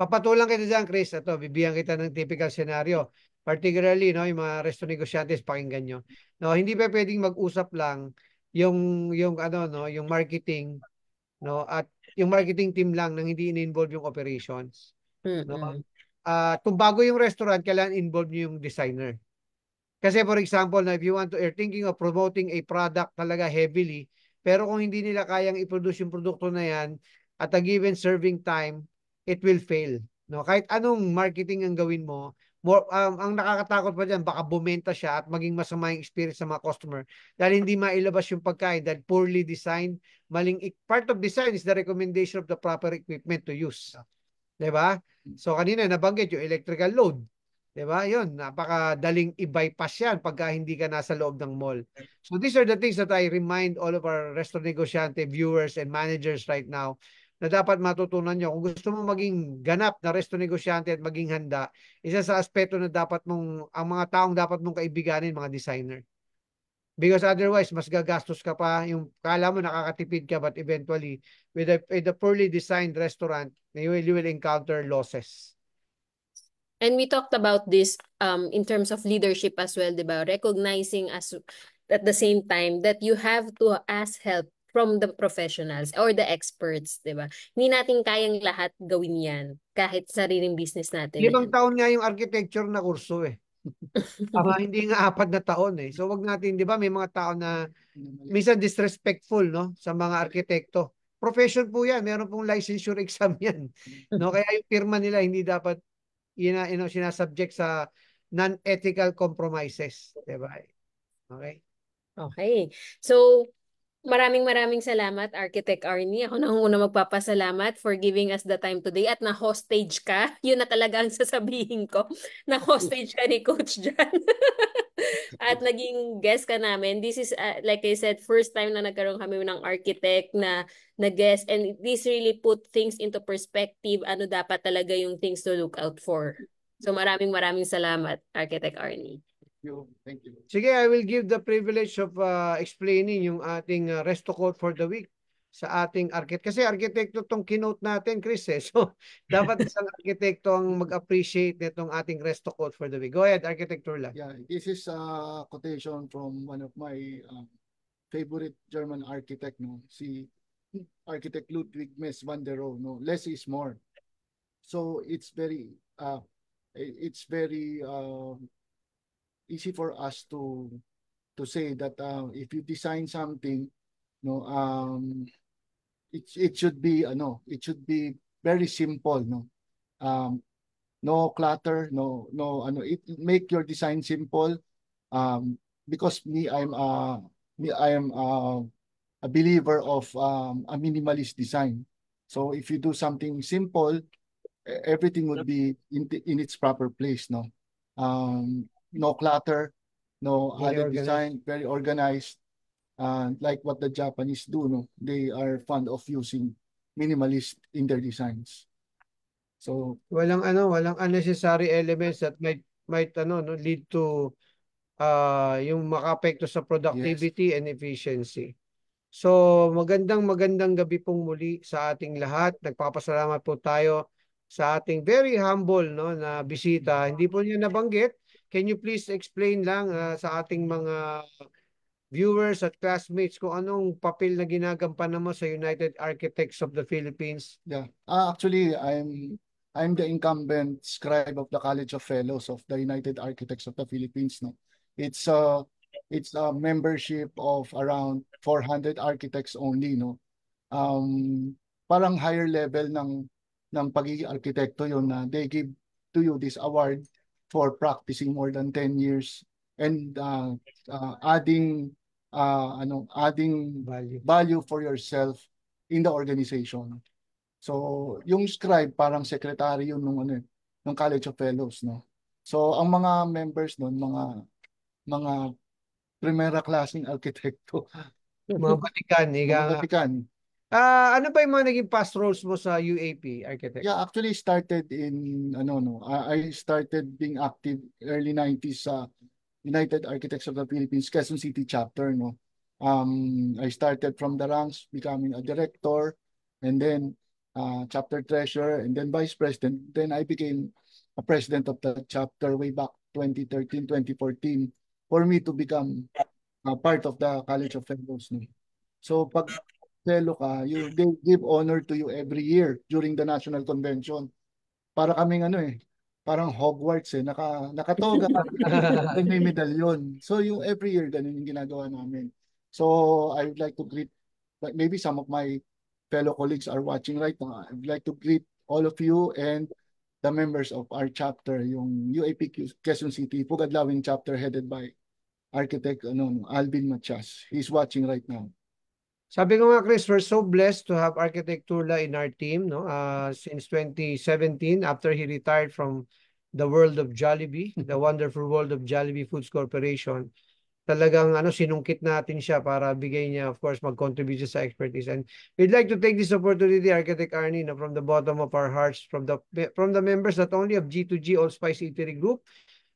Papatulang kita dyan, Chris. Ito, bibigyan kita ng typical scenario. Particularly, no, yung mga resto negosyantes, pakinggan nyo. No, hindi pa pwedeng mag-usap lang yung marketing, no, at yung marketing team lang nang hindi in-involve yung operations. No? Kung bago yung restaurant, kailangan involve nyo yung designer. Kasi for example, na if you want to, you're thinking of promoting a product talaga heavily, pero kung hindi nila kayang i-produce yung produkto na yan at a given serving time, it will fail. No? Kahit anong marketing ang gawin mo, ang nakakatakot pa dyan, baka bumenta siya at maging masama yung experience sa mga customer dahil hindi mailabas yung pagkain dahil poorly designed. Part of design is the recommendation of the proper equipment to use. Diba? So kanina nabanggit yung electrical load. Diba? Yun, napakadaling i-bypass yan pagka hindi ka nasa loob ng mall. So these are the things that I remind all of our Resto Negosyante viewers and managers right now na dapat matutunan nyo. Kung gusto mo maging ganap na Resto Negosyante at maging handa, isa sa aspeto na dapat mong, ang mga taong dapat mong kaibiganin, mga designer. Because otherwise, mas gagastos ka pa. Yung kala mo nakakatipid ka, but eventually, with a poorly designed restaurant, you will encounter losses. And we talked about this in terms of leadership as well, di ba? Recognizing as at the same time that you have to ask help from the professionals or the experts, di ba? Hindi natin kayang lahat gawin yan kahit sariling business natin. 5 taon nga yung architecture na kurso eh. Hindi nga 4 na taon eh. So wag natin, di ba, may mga tao na minsan disrespectful, no, sa mga arkitekto. Profession po yan. Meron pong licensure exam yan. No, kaya yung firma nila hindi dapat sinasubject sa non-ethical compromises. Diba? Okay? Okay. So, maraming salamat, Architect Arnie. Ako na ang una magpapasalamat for giving us the time today at na-hostage ka. Yun na talaga ang sasabihin ko. Na-hostage ka ni Coach Jan. At naging guest ka namin. This is, like I said, first time na nagkaroon kami ng architect na guest. And this really put things into perspective. Ano dapat talaga yung things to look out for. So maraming salamat, Architect Arnie. Thank you. Sige, I will give the privilege of explaining yung ating resto code for the week sa ating architect. Kasi arkitekto tong keynote natin, Chris eh. So, dapat isang arkitekto ang mag-appreciate nitong ating resto code for the week. Go ahead, Architect Turla. Yeah, this is a quotation from one of my favorite German architect, no? Si Architect Ludwig Mies van der Rohe, no? Less is more. So it's very easy for us to say that if you design something, no, it should be very simple, no, no clutter, no it make your design simple, because I am a believer of a minimalist design. So if you do something simple, everything would be in its proper place, no. No clutter, no Very other organized. design, very organized. Like what the Japanese do, no, they are fond of using minimalist in their designs. So Walang unnecessary elements that might lead to yung makaapekto sa productivity and efficiency. So magandang gabi pong muli sa ating lahat. Nagpapasalamat po tayo sa ating very humble, no, na bisita. Hindi po niya nabanggit. Can you please explain lang sa ating mga viewers at classmates kung anong papel na ginagampanan mo sa United Architects of the Philippines? yeah, actually I'm the incumbent scribe of the College of Fellows of the United Architects of the Philippines, no. It's a membership of around 400 architects only, no. Parang higher level ng pagiging arkitekto yun, na they give to you this award for practicing more than 10 years and adding value for yourself in the organization. So yung scribe parang secretary yun ng College of Fellows, no. So ang mga members nun, mga primera klaseng arkitekto. Mga batikan, Mga batikan. Ano ba yung mga naging past roles mo sa UAP, Architect? Yeah, actually started in I started being active early 90s sa United Architects of the Philippines Quezon City chapter, no. I started from the ranks, becoming a director, and then chapter treasurer, and then vice president. Then I became a president of the chapter way back 2013, 2014 for me to become part of the College of Fellows, no. So pag fellow ka, they give honor to you every year during the national convention. Para kaming parang Hogwarts nakatoga may medalyon. So yung every year ganun yung ginagawa namin. So I would like to greet, maybe some of my fellow colleagues are watching right now. I would like to greet all of you and the members of our chapter, yung UAP Quezon City Pugadlawin chapter headed by Architect Alvin Matias. He's watching right now. Sabi ko nga, Chris, we're so blessed to have Architect Turla in our team, no? Since 2017, after he retired from the world of Jollibee, the wonderful world of Jollibee Foods Corporation. Talagang sinungkit natin siya para bigay niya, of course, mag-contribute sa expertise. And we'd like to take this opportunity, Architect Arnie, from the bottom of our hearts, from the members not only of G2G Allspice Eatery Group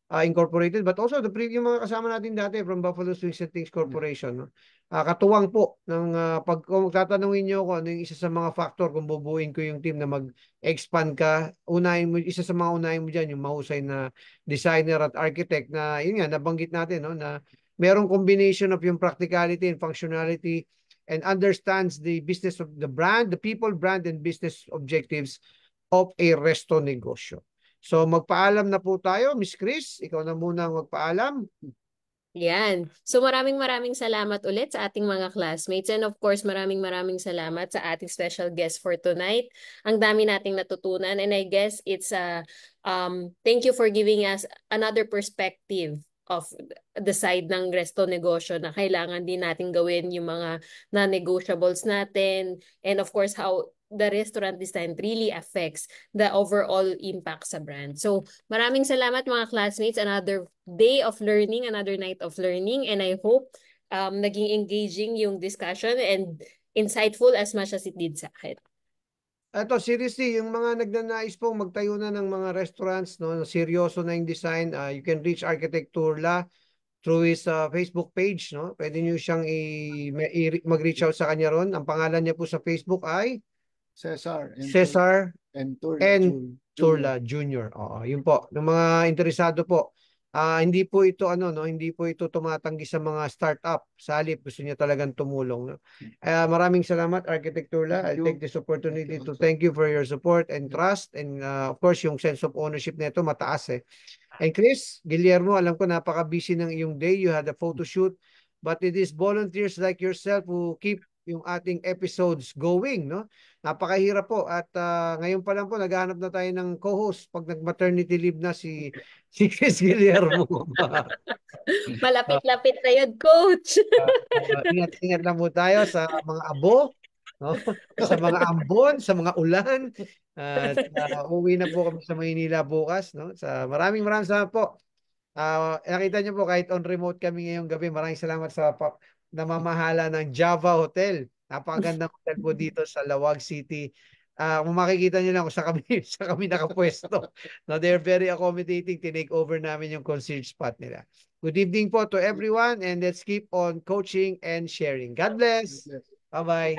Incorporated, but also yung mga kasama natin dati from Buffalo Swings and Things Corporation. No? Katuwang po ng kung tatanungin niyo ko ano yung isa sa mga factor kung bubuuin ko yung team na mag-expand ka, isa sa mga unahin mo dyan, yung mahusay na designer at architect na, yun nga, nabanggit natin, no, na merong combination of yung practicality and functionality and understands the business of the brand, the people, brand, and business objectives of a resto negosyo. So magpaalam na po tayo, Miss Chris, ikaw na muna ang magpaalam. Yan. So maraming salamat ulit sa ating mga classmates, and of course maraming salamat sa ating special guest for tonight. Ang dami nating natutunan, and I guess it's thank you for giving us another perspective of the side ng resto negosyo na kailangan din natin gawin yung mga non-negotiables natin, and of course how the restaurant design really affects the overall impact sa brand. So maraming salamat mga classmates. Another day of learning, another night of learning, and I hope naging engaging yung discussion and insightful as much as it did sa akin. Ito, seriously, yung mga nagnanais pong magtayo na ng mga restaurants, no, seryoso na yung design, you can reach Architect Turla through his Facebook page, no? Pwede niyo siyang mag-reach out sa kanya ron. Ang pangalan niya po sa Facebook ay Cesar and Turla Jr. Oo, yun po. Ng mga interesado po, hindi po ito hindi po ito tumatanggi sa mga startup. Sa halip, gusto niya talagang tumulong. No? Maraming salamat, Architect Turla. I'll take this opportunity to thank you for your support and trust, and of course, yung sense of ownership nito mataas eh. And Chris, Guillermo, alam ko napaka-busy ng iyong day. You had a photo shoot, but it is volunteers like yourself who keep yung ating episodes going, no? Napakahirap po, at ngayon pa lang po naghahanap na tayo ng co-host pag nag-maternity leave na si Chris Guillermo. Malapit-lapit na yun, Coach. Ingat lang po tayo sa mga abo, no? Sa mga ambon, sa mga ulan. Uwi na po kami sa Maynila bukas, no? Maraming salamat po. Nakita niyo po kahit on remote kami ngayong gabi. Maraming salamat sa namamahala ng Java Hotel. Napakagandang hotel po dito sa Lawag City. Kung makikita niyo lang kung sa kami nakapwesto. No, they're very accommodating. Tinake over namin yung concierge spot nila. Good evening po to everyone, and let's keep on coaching and sharing. God bless. Bye-bye.